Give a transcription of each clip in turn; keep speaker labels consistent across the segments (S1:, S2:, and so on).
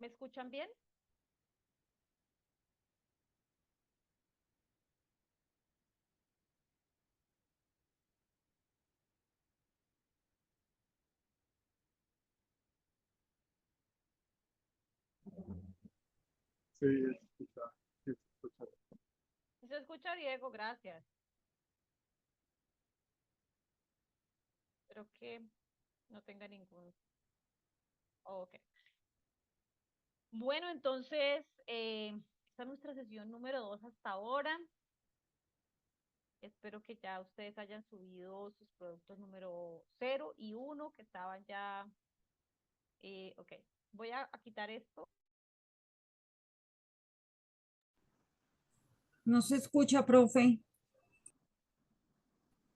S1: ¿Me escuchan bien?
S2: Sí, escucha, sí, escucha.
S1: ¿Sí se escucha, Diego? Gracias. Espero que no tenga ningún... Ok. Bueno, entonces, esta es nuestra sesión número 2 hasta ahora. Espero que ya ustedes hayan subido sus productos número 0 y 1 que estaban ya... ok, voy a quitar esto.
S3: No se escucha, profe.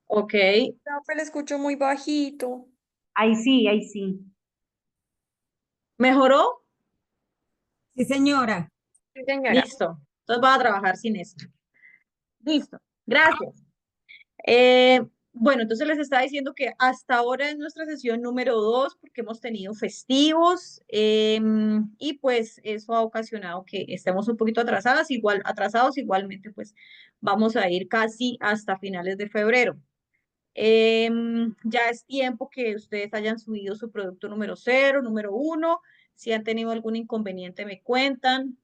S4: Ok,
S5: Profe, le escucho muy bajito.
S3: Ahí sí, ahí sí.
S4: ¿mejoró?
S3: Sí, señora.
S5: Sí, señora.
S4: Listo. Entonces voy a trabajar sin esto. Listo. Gracias. Bueno, entonces les estaba diciendo que hasta ahora es nuestra sesión número 2 porque hemos tenido festivos y pues eso ha ocasionado que estemos un poquito atrasados igualmente pues vamos a ir casi hasta finales de febrero. Ya es tiempo que ustedes hayan subido su producto número 0, número 1. Si han tenido algún inconveniente, me cuentan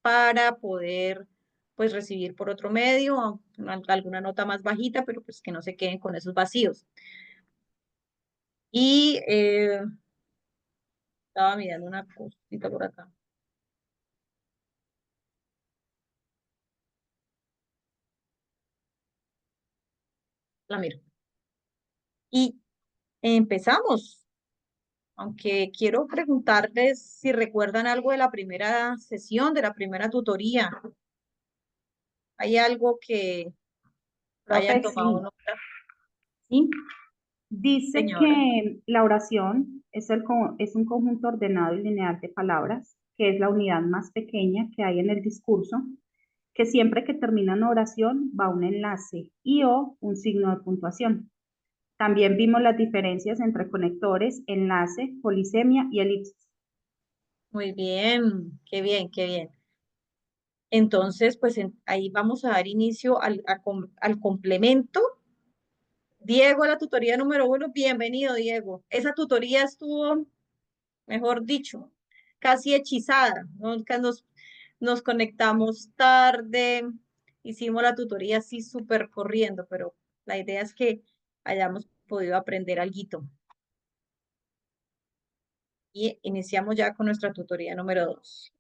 S4: para poder pues recibir por otro medio alguna nota más bajita, pero pues que no se queden con esos vacíos. Y estaba mirando una cosita por acá. La miro. Y empezamos. Aunque quiero preguntarles si recuerdan algo de la primera sesión, de la primera tutoría. ¿Hay algo que hayan
S6: Profe,
S4: tomado
S6: sí.
S4: nota? Sí,
S6: Dice
S4: señora.
S6: que la oración es un conjunto ordenado y lineal de palabras, que es la unidad más pequeña que hay en el discurso, que siempre que termina una oración va un enlace y o un signo de puntuación. También vimos las diferencias entre conectores, enlace, polisemia y elipsis.
S4: Muy bien, qué bien, qué bien. Entonces, pues ahí vamos a dar inicio al complemento. Diego, la tutoría número 1, bienvenido, Diego. Esa tutoría estuvo, mejor dicho, casi hechizada. Nunca nos conectamos tarde, hicimos la tutoría así súper corriendo, pero la idea es que hayamos podido aprender algo. Y iniciamos ya con nuestra tutoría número 2.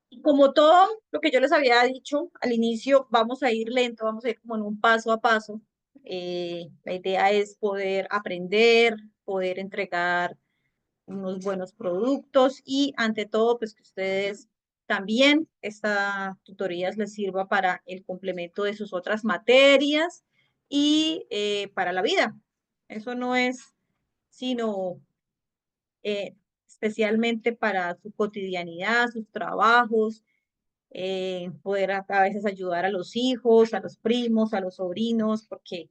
S4: Y como todo lo que yo les había dicho al inicio, vamos a ir lento, vamos a ir como en un paso a paso. La idea es poder aprender, poder entregar unos buenos productos y ante todo, pues que ustedes también esta tutoría les sirva para el complemento de sus otras materias y para la vida. Eso no es sino especialmente para su cotidianidad, sus trabajos, poder a veces ayudar a los hijos, a los primos, a los sobrinos, porque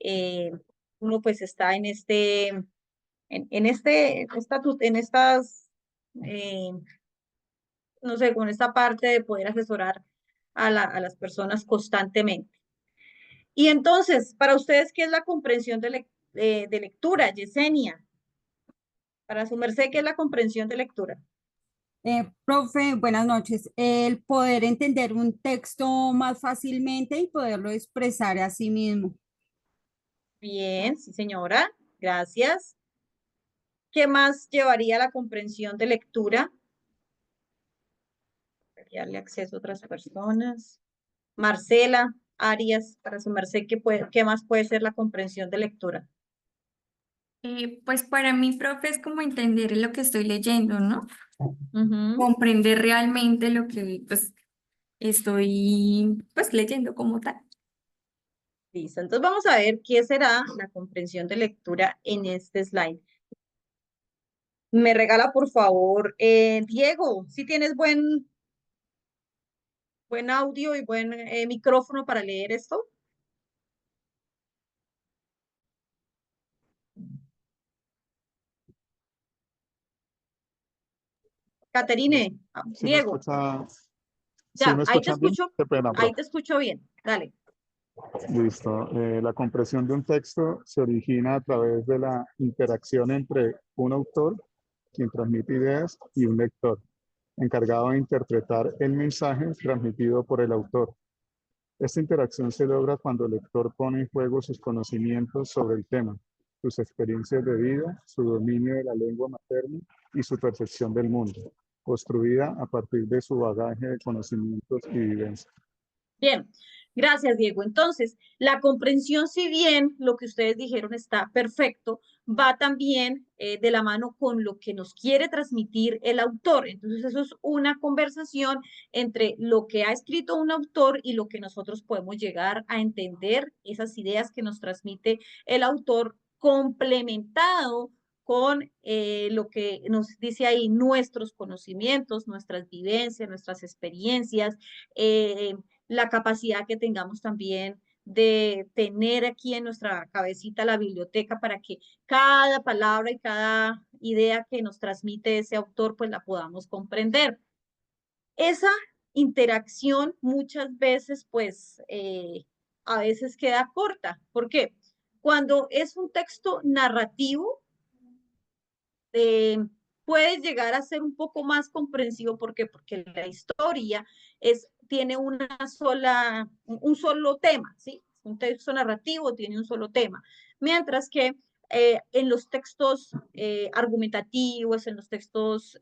S4: eh, uno pues está en estas, eh, no sé, con esta parte de poder asesorar a las personas constantemente. Y entonces, para ustedes, ¿qué es la comprensión de lectura, Yesenia? Para su merced, ¿qué es la comprensión de lectura?
S3: Profe, buenas noches. El poder entender un texto más fácilmente y poderlo expresar a sí mismo.
S4: Bien, sí, señora, gracias. ¿Qué más llevaría la comprensión de lectura? Darle acceso a otras personas. Marcela Arias, para su merced, ¿qué más puede ser la comprensión de lectura?
S5: Pues para mí, profe, es como entender lo que estoy leyendo, ¿no?
S4: Ujú.
S5: Comprender realmente lo que pues, estoy pues, leyendo como tal.
S4: Listo, entonces vamos a ver qué será la comprensión de lectura en este slide. Me regala, por favor, Diego, si tienes buen audio y buen micrófono para leer esto. Caterine,
S2: ¿Sí me
S4: Diego,
S2: escucha? ¿Sí
S4: ya,
S2: me escuchan bien? Qué pena,
S4: ahí
S2: profe.
S4: te escucho bien, dale.
S2: Listo. La comprensión de un texto se origina a través de la interacción entre un autor, quien transmite ideas, y un lector, encargado de interpretar el mensaje transmitido por el autor. Esta interacción se logra cuando el lector pone en juego sus conocimientos sobre el tema, sus experiencias de vida, su dominio de la lengua materna y su percepción del mundo, construida a partir de su bagaje de conocimientos y vivencias.
S4: Bien, gracias, Diego. Entonces, la comprensión, si bien lo que ustedes dijeron está perfecto, va también de la mano con lo que nos quiere transmitir el autor. Entonces, eso es una conversación entre lo que ha escrito un autor y lo que nosotros podemos llegar a entender, esas ideas que nos transmite el autor, complementado con lo que nos dice ahí, nuestros conocimientos, nuestras vivencias, nuestras experiencias, la capacidad que tengamos también de tener aquí en nuestra cabecita la biblioteca para que cada palabra y cada idea que nos transmite ese autor, pues la podamos comprender. Esa interacción muchas veces, pues, a veces queda corta. ¿Por qué? Cuando es un texto narrativo, eh, puede llegar a ser un poco más comprensivo. ¿Por qué? Porque la historia tiene un solo tema, ¿sí? Un texto narrativo tiene un solo tema. Mientras que en los textos argumentativos, en los textos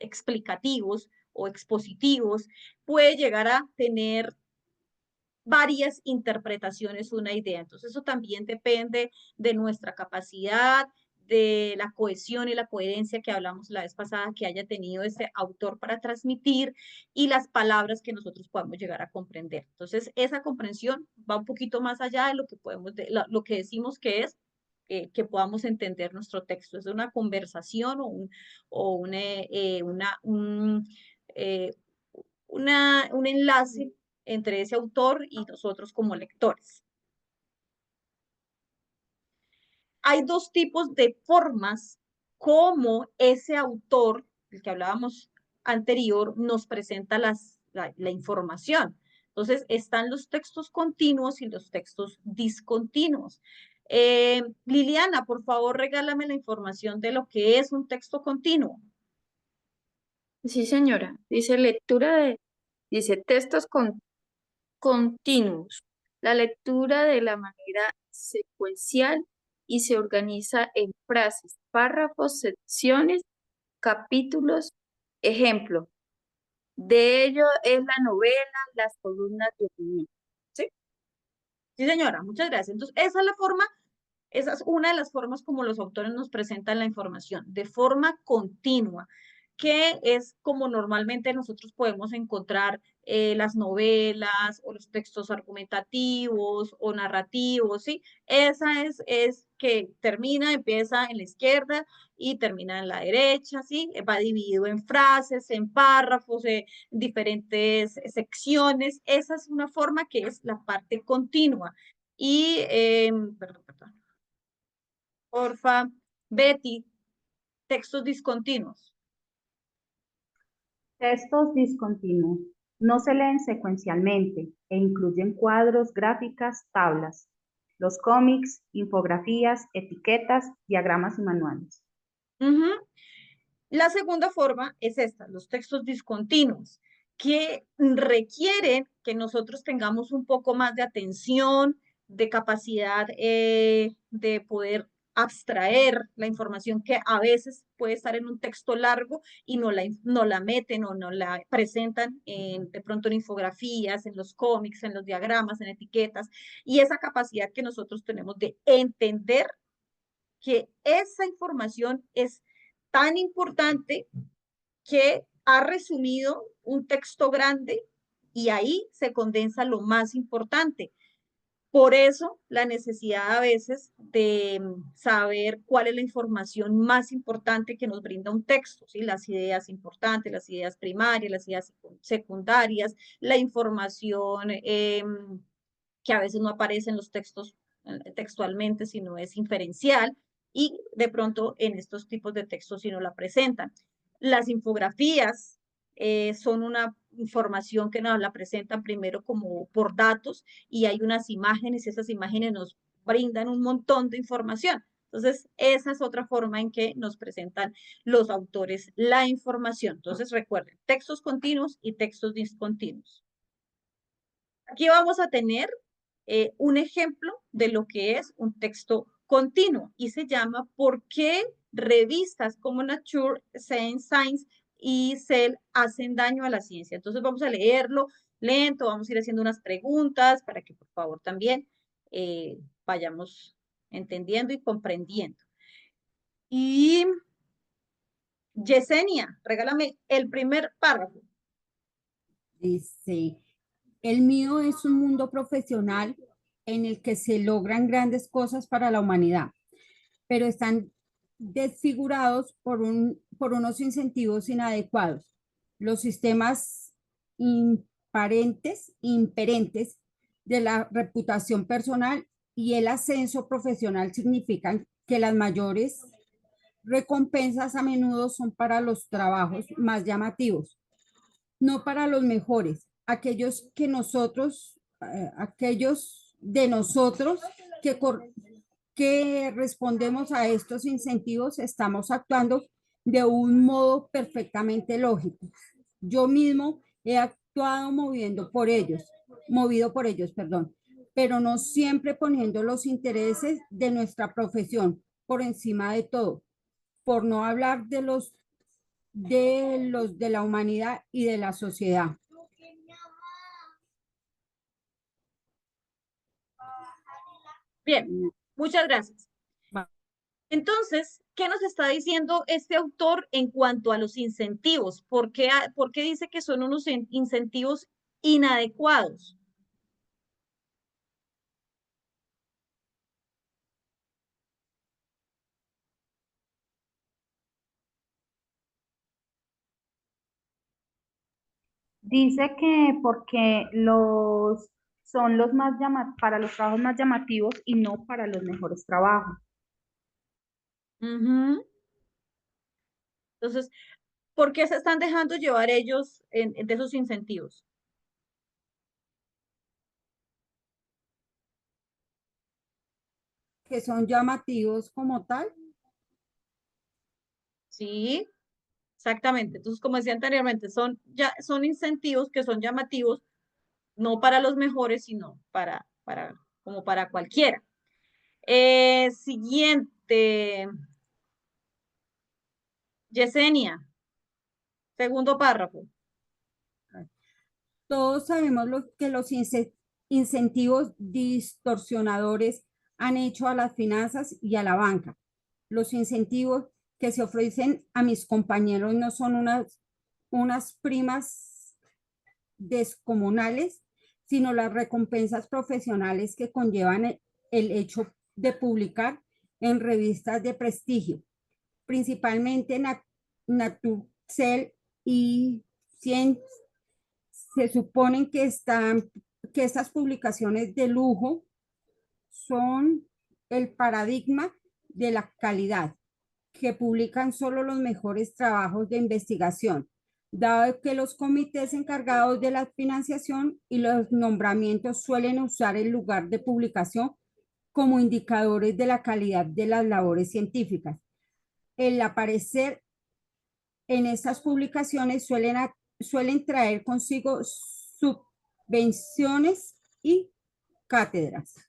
S4: explicativos o expositivos, puede llegar a tener varias interpretaciones una idea. Entonces, eso también depende de nuestra capacidad, de la cohesión y la coherencia que hablamos la vez pasada, que haya tenido ese autor para transmitir y las palabras que nosotros podamos llegar a comprender. Entonces, esa comprensión va un poquito más allá de lo que lo que decimos que es que podamos entender nuestro texto. Es una conversación eh, un enlace entre ese autor y nosotros como lectores. Hay dos tipos de formas como ese autor, del que hablábamos anterior, nos presenta la información. Entonces, están los textos continuos y los textos discontinuos. Liliana, por favor, regálame la información de lo que es un texto continuo.
S5: Sí, señora. Dice textos continuos. La lectura de la manera secuencial y se organiza en frases, párrafos, secciones, capítulos. Ejemplo, de ello es la novela, las columnas de opinión.
S4: ¿Sí? Sí, señora, muchas gracias. Entonces, esa es una de las formas como los autores nos presentan la información, de forma continua, que es como normalmente nosotros podemos encontrar las novelas o los textos argumentativos o narrativos, ¿sí? Esa es que empieza en la izquierda y termina en la derecha, ¿sí? Va dividido en frases, en párrafos, diferentes secciones. Esa es una forma que es la parte continua. Y, perdón. Porfa, Betty, textos discontinuos.
S6: Textos discontinuos. No se leen secuencialmente e incluyen cuadros, gráficas, tablas. Los cómics, infografías, etiquetas, diagramas y manuales.
S4: La segunda forma es esta, los textos discontinuos, que requieren que nosotros tengamos un poco más de atención, de capacidad de poder abstraer la información que a veces puede estar en un texto largo y no la meten o no la presentan de pronto en infografías, en los cómics, en los diagramas, en etiquetas, y esa capacidad que nosotros tenemos de entender que esa información es tan importante que ha resumido un texto grande y ahí se condensa lo más importante. Por eso la necesidad a veces de saber cuál es la información más importante que nos brinda un texto, ¿sí? Las ideas importantes, las ideas primarias, las ideas secundarias, la información que a veces no aparece en los textos textualmente, sino es inferencial, y de pronto en estos tipos de textos sí no la presentan. Las infografías son una información que nos la presentan primero como por datos, y hay unas imágenes, y esas imágenes nos brindan un montón de información. Entonces, esa es otra forma en que nos presentan los autores la información. Entonces, recuerden, textos continuos y textos discontinuos. Aquí vamos a tener un ejemplo de lo que es un texto continuo, y se llama ¿Por qué revistas como Nature, Science y Cell hacen daño a la ciencia? Entonces vamos a leerlo lento, vamos a ir haciendo unas preguntas para que por favor también vayamos entendiendo y comprendiendo. Y Yesenia, regálame el primer párrafo.
S3: Dice, el mío es un mundo profesional en el que se logran grandes cosas para la humanidad, pero están desfigurados por unos incentivos inadecuados. Los sistemas imperentes de la reputación personal y el ascenso profesional significan que las mayores recompensas a menudo son para los trabajos más llamativos, no para los mejores, aquellos de nosotros que respondemos a estos incentivos, estamos actuando de un modo perfectamente lógico. Yo mismo he actuado movido por ellos, perdón, pero no siempre poniendo los intereses de nuestra profesión por encima de todo, por no hablar de la humanidad y de la sociedad.
S4: Bien, muchas gracias. Entonces, ¿qué nos está diciendo este autor en cuanto a los incentivos? ¿Por qué dice que son unos incentivos inadecuados?
S6: Dice que porque son los más para los trabajos más llamativos y no para los mejores trabajos.
S4: Entonces, ¿por qué se están dejando llevar ellos de esos incentivos?
S3: Que son llamativos como tal.
S4: Sí, exactamente. Entonces, como decía anteriormente, son incentivos que son llamativos, no para los mejores, sino como para cualquiera. Siguiente. Yesenia, segundo párrafo.
S3: Todos sabemos que los incentivos distorsionadores han hecho a las finanzas y a la banca. Los incentivos que se ofrecen a mis compañeros no son unas primas descomunales, sino las recompensas profesionales que conllevan el hecho de publicar en revistas de prestigio, principalmente Nature, Cell y Science. Se supone que estas publicaciones de lujo son el paradigma de la calidad, que publican solo los mejores trabajos de investigación, dado que los comités encargados de la financiación y los nombramientos suelen usar el lugar de publicación como indicadores de la calidad de las labores científicas. El aparecer en estas publicaciones suelen traer consigo subvenciones y cátedras.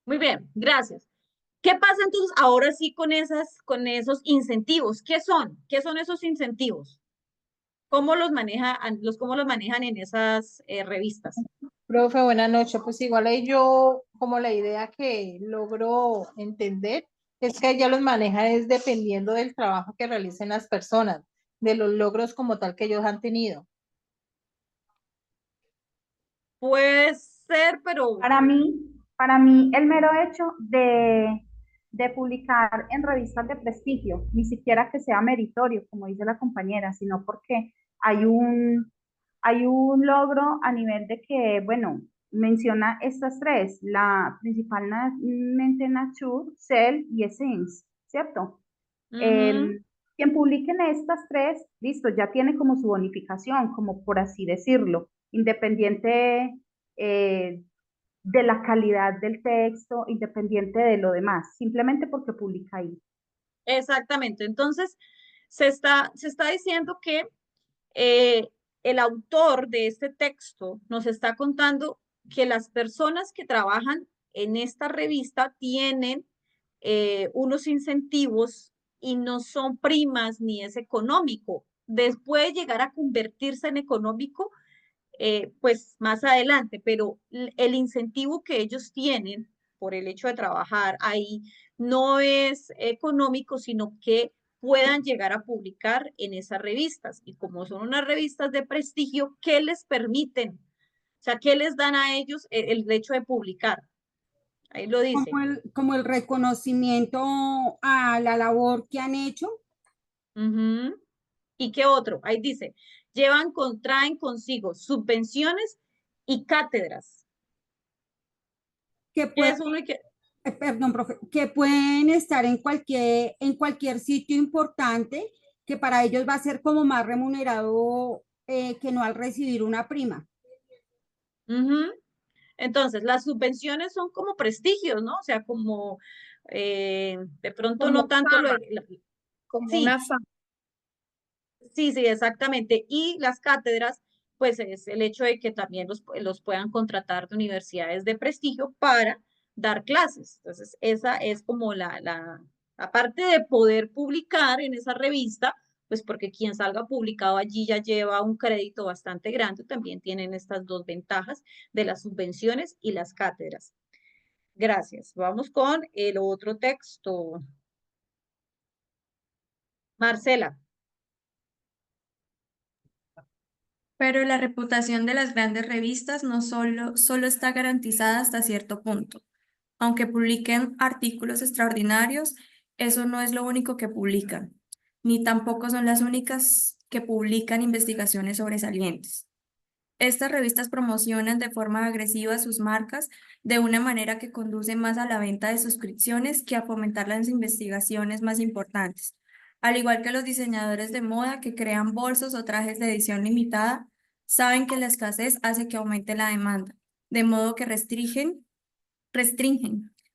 S4: Muy bien, gracias. ¿Qué pasa entonces ahora sí con esos incentivos? ¿Qué son? ¿Qué son esos incentivos? ¿Cómo los manejan en esas revistas?
S7: Profe, buenas noches. Pues igual ahí yo, como la idea que logro entender, es que ella los maneja es dependiendo del trabajo que realicen las personas, de los logros como tal que ellos han tenido.
S4: Puede ser, pero
S6: Para mí, Para mí, el mero hecho de publicar en revistas de prestigio, ni siquiera que sea meritorio, como dice la compañera, sino porque hay hay un logro a nivel de que, bueno, menciona estas tres, la principalmente Nature, Cell y Essence, ¿cierto?
S4: Ujú.
S6: Quien publique en estas tres, listo, ya tiene como su bonificación, como por así decirlo, independiente de la calidad del texto, independiente de lo demás, simplemente porque publica ahí.
S4: Exactamente. Entonces, se está diciendo que eh, el autor de este texto nos está contando que las personas que trabajan en esta revista tienen unos incentivos y no son primas ni es económico. Después de llegar a convertirse en económico, pues más adelante, pero el incentivo que ellos tienen por el hecho de trabajar ahí no es económico, sino que puedan llegar a publicar en esas revistas. Y como son unas revistas de prestigio, ¿qué les permiten? O sea, ¿qué les dan a ellos el hecho de publicar? Ahí lo dice.
S3: Como el reconocimiento a la labor que han hecho,
S4: Ujú. ¿Y qué otro? Ahí dice, traen consigo subvenciones y cátedras.
S3: que
S4: ¿Qué
S3: pueden,
S4: es uno y qué?
S3: perdón, profe, que pueden estar en cualquier sitio importante, que para ellos va a ser como más remunerado que no al recibir una prima.
S4: Ujú. Entonces, las subvenciones son como prestigios, ¿no? O sea, como de pronto no
S5: Como
S4: tanto
S5: fama, como
S4: sí,
S5: una fama.
S4: sí, exactamente. Y las cátedras, pues es el hecho de que también los puedan contratar de universidades de prestigio para dar clases. Entonces, esa es como aparte de poder publicar en esa revista, pues porque quien salga publicado allí ya lleva un crédito bastante grande, también tienen estas dos ventajas de las subvenciones y las cátedras. Gracias. Vamos con el otro texto. Marcela.
S8: Pero la reputación de las grandes revistas no solo está garantizada hasta cierto punto. Aunque publiquen artículos extraordinarios, eso no es lo único que publican, ni tampoco son las únicas que publican investigaciones sobresalientes. Estas revistas promocionan de forma agresiva sus marcas de una manera que conduce más a la venta de suscripciones que a fomentar las investigaciones más importantes. Al igual que los diseñadores de moda que crean bolsos o trajes de edición limitada, saben que la escasez hace que aumente la demanda, de modo que restringen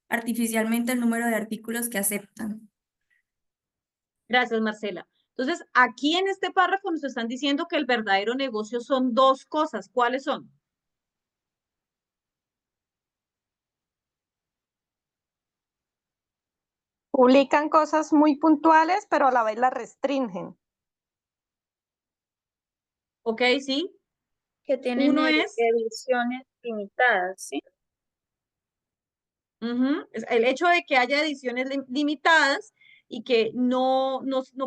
S8: artificialmente el número de artículos que aceptan.
S4: Gracias, Marcela. Entonces, aquí en este párrafo nos están diciendo que el verdadero negocio son dos cosas. ¿Cuáles son?
S9: Publican cosas muy puntuales, pero a la vez las restringen.
S4: ¿Ok? Sí.
S5: Que tienen
S4: Uno es
S5: ediciones limitadas, ¿sí?
S4: el hecho de que haya ediciones limitadas y que no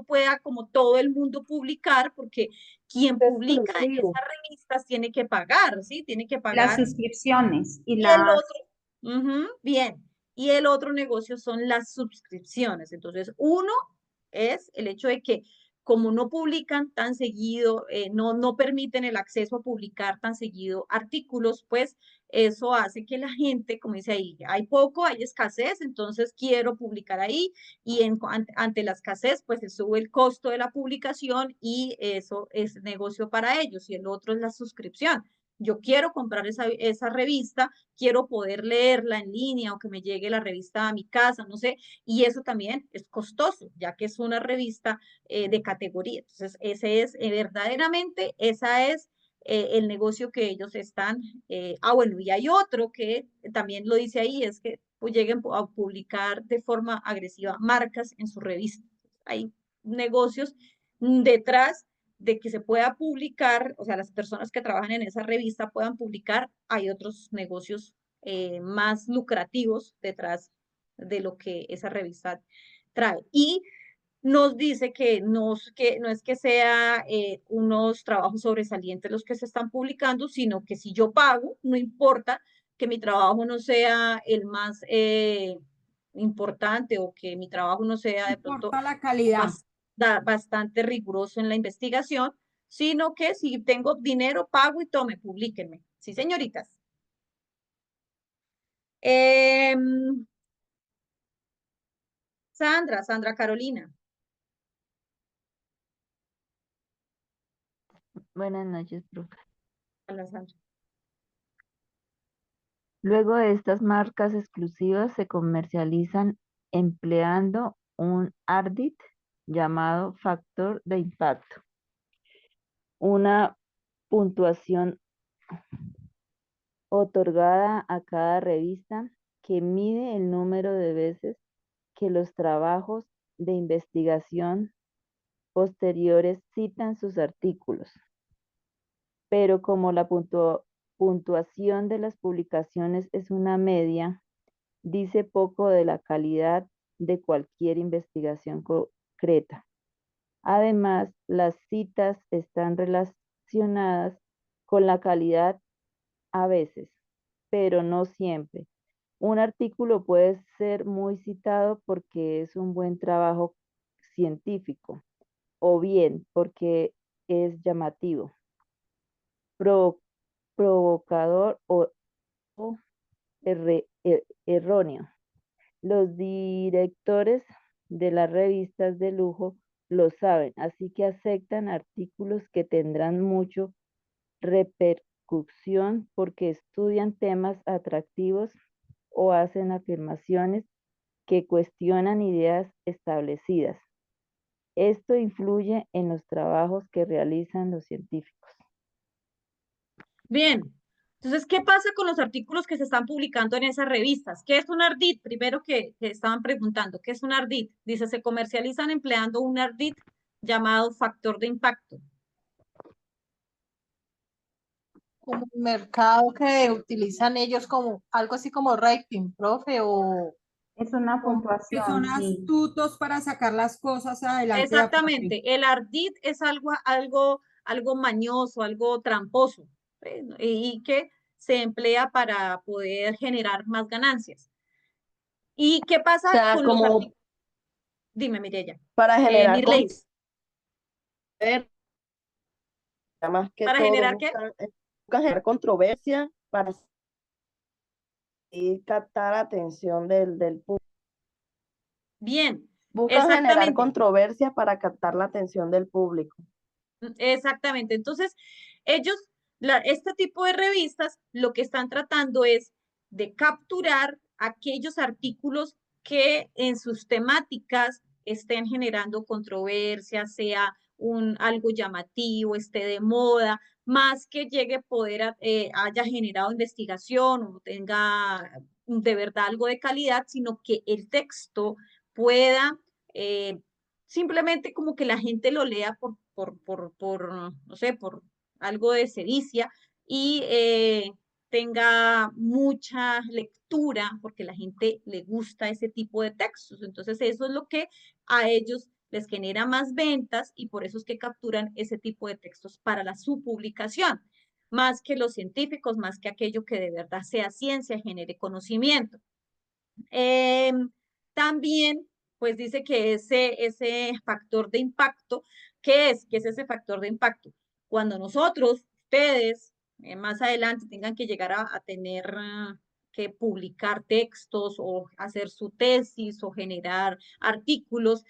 S4: pueda como todo el mundo publicar, porque quien publica en
S6: Exclusivo.
S4: esas revistas tiene que pagar, ¿sí? Tiene que
S6: Las
S4: pagar.
S6: suscripciones y
S4: Y el
S6: las...
S4: otro, bien, y el otro negocio son las suscripciones. Entonces, uno es el hecho de que como no publican tan seguido, no permiten el acceso a publicar tan seguido artículos, pues eso hace que la gente, como dice ahí, hay poco, hay escasez, entonces quiero publicar ahí y ante la escasez, pues se sube el costo de la publicación y eso es negocio para ellos. Y el otro es la suscripción. Yo quiero comprar esa revista, quiero poder leerla en línea o que me llegue la revista a mi casa, no sé, y eso también es costoso, ya que es una revista de categoría. Entonces, ese es verdaderamente, esa es el negocio que ellos están. Bueno, y hay otro que también lo dice ahí, es que pues, lleguen a publicar de forma agresiva marcas en su revista. Hay negocios detrás de que se pueda publicar, o sea, las personas que trabajan en esa revista puedan publicar, hay otros negocios más lucrativos detrás de lo que esa revista trae. Y nos dice que no es que sea unos trabajos sobresalientes los que se están publicando, sino que si yo pago, no importa que mi trabajo no sea el más importante o que mi trabajo no sea
S3: No
S4: de pronto
S3: importa la calidad.
S4: bastante riguroso en la investigación, sino que si tengo dinero, pago y tome, publíquenme. Sí, señoritas. Sandra Carolina.
S10: Buenas noches, profe.
S4: Hola, Sandra.
S10: Luego de estas marcas exclusivas se comercializan empleando un ardid llamado factor de impacto, una puntuación otorgada a cada revista que mide el número de veces que los trabajos de investigación posteriores citan sus artículos. Pero como la puntuación de las publicaciones es una media, dice poco de la calidad de cualquier investigación concreta. Además, las citas están relacionadas con la calidad a veces, pero no siempre. Un artículo puede ser muy citado porque es un buen trabajo científico o bien porque es llamativo, provocador o erróneo. Los directores de las revistas de lujo lo saben, así que aceptan artículos que tendrán mucho repercusión porque estudian temas atractivos o hacen afirmaciones que cuestionan ideas establecidas. Esto influye en los trabajos que realizan los científicos.
S4: Bien. Entonces, ¿qué pasa con los artículos que se están publicando en esas revistas? ¿Qué es un ardid? Primero que estaban preguntando, ¿qué es un ardid? Dice, se comercializan empleando un ardid llamado factor de impacto.
S7: Como un mercado que utilizan ellos como algo así como rating, profe, o
S6: Es una
S3: Que son
S6: puntuación, sí.
S3: astutos para sacar las cosas adelante. de a poco.
S4: Exactamente. El ardid es algo mañoso, algo tramposo, ¿sí? Y que se emplea para poder generar más ganancias. ¿Y qué
S11: O
S4: pasa
S11: sea,
S4: con los
S11: como
S4: artículos? Dime, Mireya.
S11: para generar
S4: Mirleis,
S11: controversia, más que
S4: ¿para
S11: todo
S4: generar qué?
S11: buscan generar controversia para así captar la atención del público.
S4: Bien,
S11: Buscan generar
S4: exactamente.
S11: controversia para captar la atención del público.
S4: Exactamente. Entonces, ellos, este tipo de revistas, lo que están tratando es de capturar aquellos artículos que en sus temáticas estén generando controversia, sea algo llamativo, esté de moda, más que llegue a poder, haya generado investigación o tenga de verdad algo de calidad, sino que el texto pueda simplemente como que la gente lo lea no sé, por algo de sevicia y tenga mucha lectura porque la gente le gusta ese tipo de textos. Entonces eso es lo que a ellos les genera más ventas y por eso es que capturan ese tipo de textos para su publicación, más que los científicos, más que aquello que de verdad sea ciencia, genere conocimiento. También, pues dice que ese factor de impacto, ¿qué es? ¿Qué es ese factor de impacto? Cuando nosotros, ustedes, más adelante tengan que llegar a tener que publicar textos o hacer su tesis o generar artículos,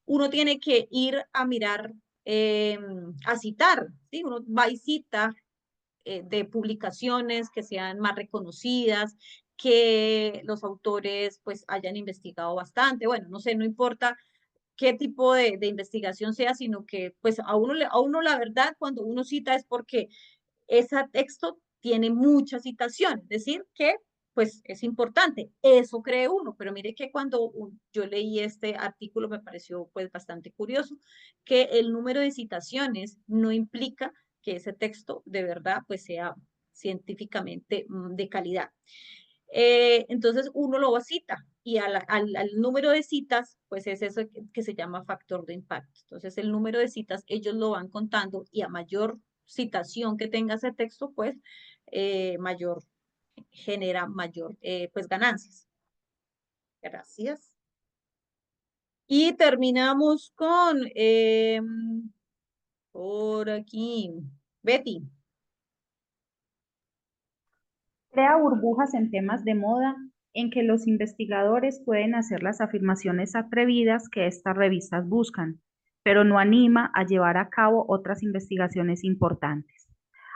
S4: uno tiene que ir a mirar, a citar, ¿sí? Uno va y cita de publicaciones que sean más reconocidas, que los autores pues hayan investigado bastante. Bueno, no sé, no importa qué tipo de investigación sea, sino que pues a uno la verdad cuando uno cita es porque ese texto tiene mucha citación, es decir, que pues es importante, eso cree uno, pero mire que cuando yo leí este artículo me pareció pues bastante curioso, que el número de citaciones no implica que ese texto de verdad pues sea científicamente de calidad. Entonces uno lo cita y al número de citas, pues es eso que se llama factor de impacto. Entonces el número de citas ellos lo van contando y a mayor citación que tenga ese texto, pues mayor genera mayor, pues, ganancias. Gracias. Y terminamos con, por aquí, Betty.
S6: Crea burbujas en temas de moda en que los investigadores pueden hacer las afirmaciones atrevidas que estas revistas buscan, pero no anima a llevar a cabo otras investigaciones importantes.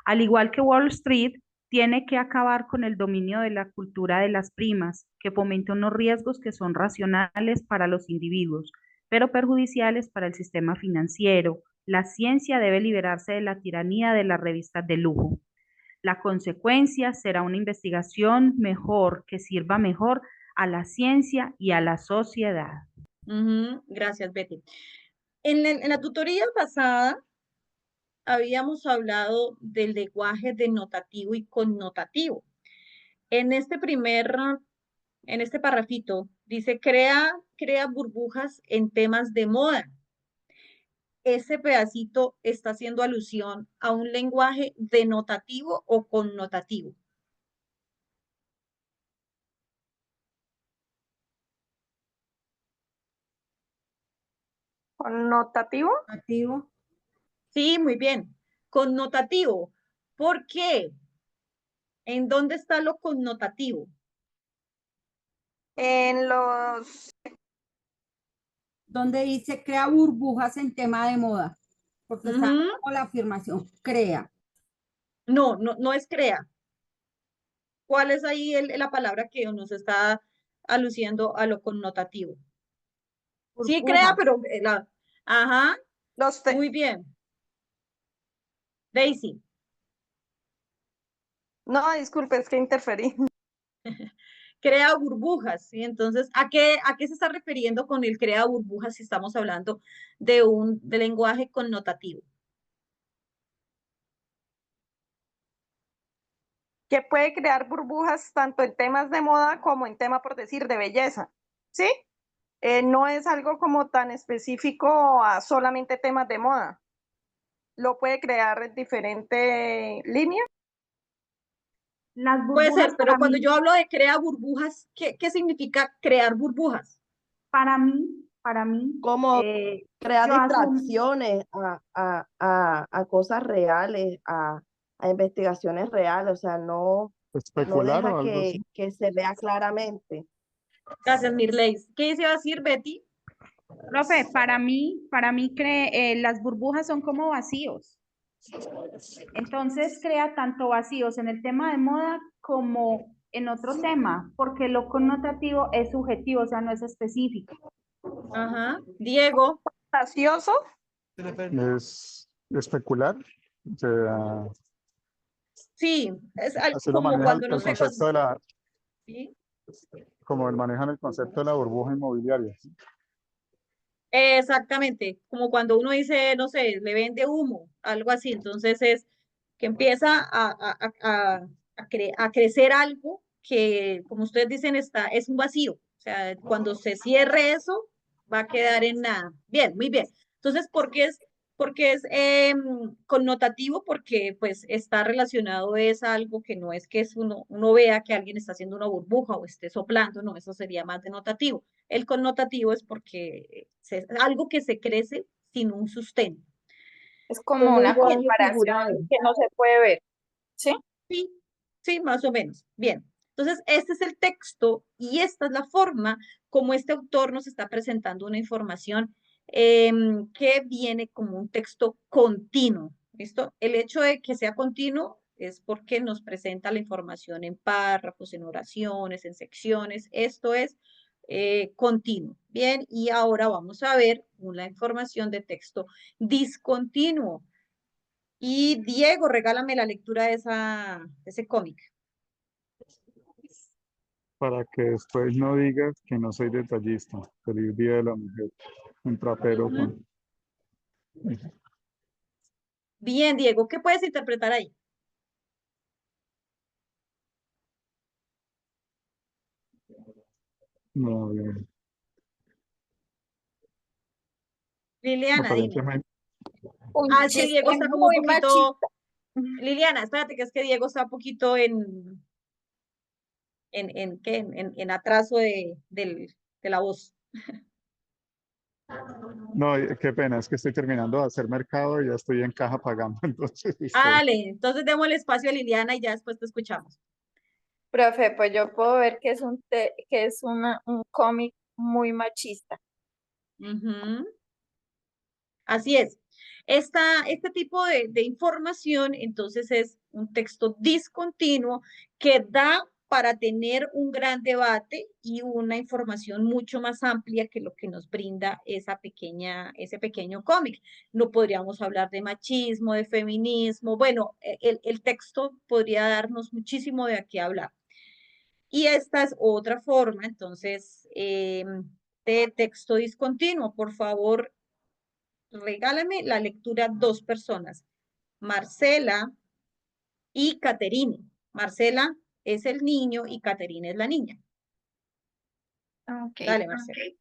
S6: Al igual que Wall Street, tiene que acabar con el dominio de la cultura de las primas, que fomenta unos riesgos que son racionales para los individuos, pero perjudiciales para el sistema financiero. La ciencia debe liberarse de la tiranía de las revistas de lujo. La consecuencia será una investigación mejor, que sirva mejor a la ciencia y a la sociedad.
S4: Gracias, Betty. En la tutoría pasada habíamos hablado del lenguaje denotativo y connotativo. En este parrafito, dice, crea burbujas en temas de moda. Ese pedacito está haciendo alusión a un lenguaje denotativo o connotativo.
S9: ¿Connotativo?
S3: Connotativo.
S4: Sí, muy bien. Connotativo. ¿Por qué? ¿En dónde está lo connotativo?
S9: En los...
S3: Donde dice crea burbujas en tema de moda. Porque está como la afirmación, crea.
S4: No, no es crea. ¿Cuál es ahí la palabra que nos está aluciendo a lo connotativo? Sí, crea, pero ajá, muy bien. Daisy.
S9: No, disculpe, es que interferí.
S4: Crea burbujas, ¿sí? Entonces, ¿a qué se está refiriendo con el crea burbujas si estamos hablando de lenguaje connotativo?
S9: Que puede crear burbujas tanto en temas de moda como en tema, por decir, de belleza, ¿sí? No es algo como tan específico a solamente temas de moda. Lo puede crear en diferentes líneas.
S6: Las
S4: Puede
S6: burbujas
S4: ser, pero cuando yo hablo de crea burbujas, ¿qué significa crear burbujas?
S6: Para mí,
S11: Como crear
S6: yo asumo,
S11: distracciones a cosas reales, a investigaciones reales, o sea, no
S2: Especular o
S11: deja
S2: algo así.
S11: que se vea claramente.
S4: Gracias, Mirleis. ¿Qué iba a decir, Betty?
S6: profe, para mí las burbujas son como vacíos. Entonces crea tanto vacíos en el tema de moda como en otro tema, porque lo connotativo es subjetivo, o sea, no es específico.
S4: Ajá. Diego.
S9: ¿Vacioso?
S2: Es especular. O sea,
S4: Sí, es
S2: así lo
S4: como
S2: maneja
S4: cuando
S2: el
S4: nosotros...
S2: concepto de la,
S4: ¿Sí?
S2: como manejan el concepto de la burbuja inmobiliaria.
S4: Exactamente, como cuando uno dice, no sé, le vende humo, algo así. Entonces es que empieza a crecer algo que, como ustedes dicen, es un vacío. O sea, cuando se cierre eso, va a quedar en nada. Bien, muy bien. Entonces, ¿por qué es connotativo? Porque pues está relacionado es a algo que no es que uno vea que alguien está haciendo una burbuja o esté soplando, no, eso sería más denotativo. El connotativo es porque es algo que se crece sin un sustento.
S9: Es como una comparación que no se puede ver, ¿sí?
S4: Sí, más o menos. Bien. Entonces, este es el texto y esta es la forma como este autor nos está presentando una información que viene como un texto continuo. ¿Listo? El hecho de que sea continuo es porque nos presenta la información en párrafos, en oraciones, en secciones. Esto es continuo. Bien, y ahora vamos a ver una información de texto discontinuo. Y Diego, regálame la lectura de ese cómic.
S2: Para que después no digas que no soy detallista. Feliz Día de la Mujer. Un trapero con...
S4: Bien, Diego, ¿qué puedes interpretar ahí?
S2: No, bien.
S4: Liliana, dime.
S2: Aparentemente.
S4: Es que Diego está como un poquito... Liliana, espérate, que es que Diego está un poquito en atraso de la voz.
S2: No, qué pena, es que estoy terminando de hacer mercado y ya estoy en caja pagando, entonces
S4: Dale, entonces demos el espacio a Liliana y ya después te escuchamos.
S5: Profe, pues yo puedo ver que es un cómic muy machista.
S4: Ujú. Así es. Este tipo de información, entonces, es un texto discontinuo que da para tener un gran debate y una información mucho más amplia que lo que nos brinda ese pequeño cómic. No podríamos hablar de machismo, de feminismo. Bueno, el texto podría darnos muchísimo de qué hablar. Y esta es otra forma, entonces, de texto discontinuo. Por favor, regálame la lectura dos personas, Marcela y Caterine. Marcela es el niño y Caterine es la niña.
S8: Ok.
S4: Dale, Marcela.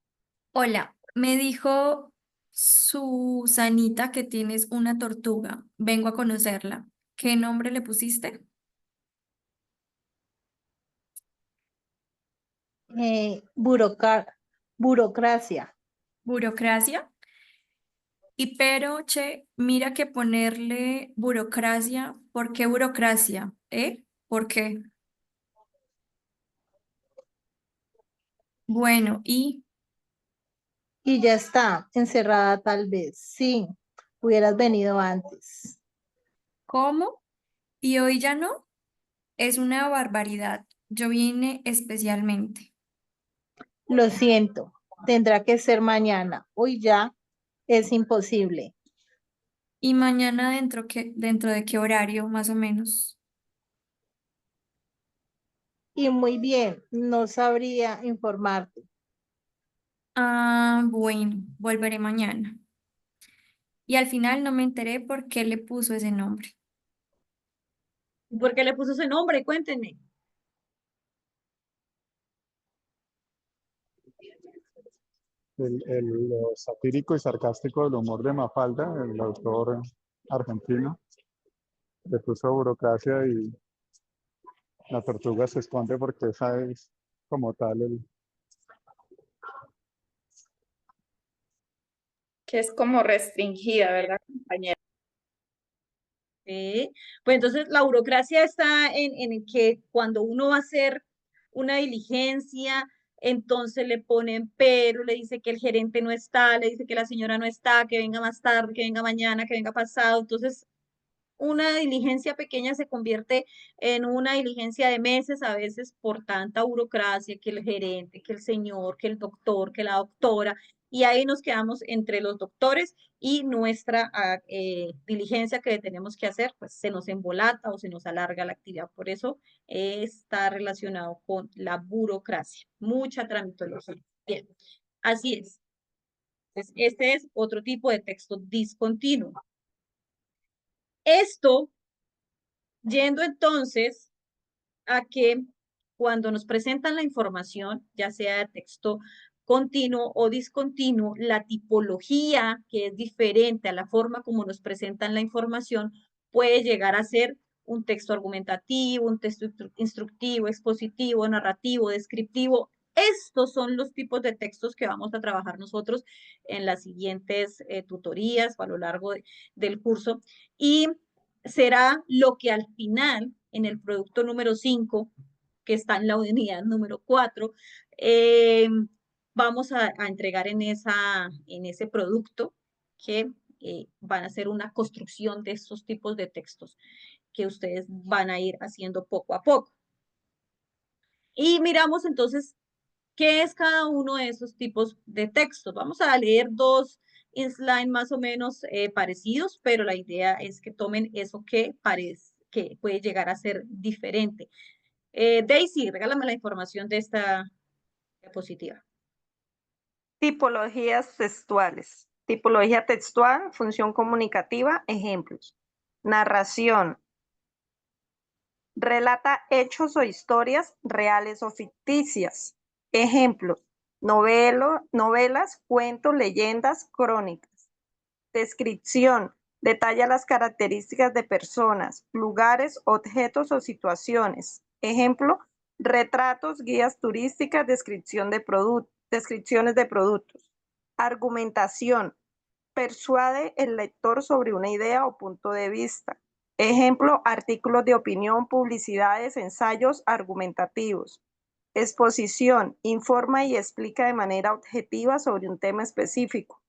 S8: Hola, me dijo Susanita que tienes una tortuga. Vengo a conocerla. ¿Qué nombre le pusiste?
S7: Burocracia.
S8: Burocracia. Y pero, che, mira que ponerle burocracia. ¿Por qué burocracia? ¿Eh? ¿Por qué? Bueno, ¿y
S7: Y ya está, encerrada tal vez. Sí, hubieras venido antes.
S8: cómo? ¿Y hoy ya no? Es una barbaridad. Yo vine especialmente.
S7: Lo siento, tendrá que ser mañana. Hoy ya es imposible.
S8: ¿Y mañana dentro de qué horario, más o menos?
S7: Y muy bien, no sabría informarte.
S8: Ah, bueno, volveré mañana. Y al final no me enteré por qué le puso ese nombre.
S4: ¿Por qué le puso ese nombre? Cuéntenme.
S2: lo satírico y sarcástico del humor de Mafalda, el autor argentino, le puso burocracia y la tortuga se esconde porque esa es como tal
S5: Que es como restringida, ¿verdad, compañera?
S4: ¿Sí? Pues entonces la burocracia está en que cuando uno va a hacer una diligencia, entonces le ponen pero, le dice que el gerente no está, le dice que la señora no está, que venga más tarde, que venga mañana, que venga pasado. Entonces, una diligencia pequeña se convierte en una diligencia de meses a veces por tanta burocracia, que el gerente, que el señor, que el doctor, que la doctora, y ahí nos quedamos entre los doctores y nuestra diligencia que tenemos que hacer, pues se nos embolata o se nos alarga la actividad. Por eso está relacionado con la burocracia, mucha tramitología. Bien, así es. Entonces, este es otro tipo de texto discontinuo. Esto yendo entonces a que cuando nos presentan la información, ya sea de texto continuo o discontinuo, la tipología que es diferente a la forma como nos presentan la información puede llegar a ser un texto argumentativo, un texto instructivo, expositivo, narrativo, descriptivo. Estos son los tipos de textos que vamos a trabajar nosotros en las siguientes tutorías o a lo largo del curso. Y será lo que al final, en el producto número 5, que está en la unidad número 4, vamos a entregar en ese producto que van a ser una construcción de estos tipos de textos que ustedes van a ir haciendo poco a poco. Y miramos entonces qué es cada uno de esos tipos de textos. Vamos a leer dos slides más o menos parecidos, pero la idea es que tomen eso que puede llegar a ser diferente. Daisy, regálame la información de esta diapositiva.
S9: Tipologías textuales. Tipología textual, función comunicativa, ejemplos. Narración. Relata hechos o historias reales o ficticias. Ejemplos. Novelas, cuentos, leyendas, crónicas. Descripción. Detalla las características de personas, lugares, objetos o situaciones. Ejemplo, retratos, guías turísticas, descripciones de productos. Argumentación, persuade el lector sobre una idea o punto de vista. Ejemplo, artículos de opinión, publicidades, ensayos argumentativos. Exposición, informa y explica de manera objetiva sobre un tema específico.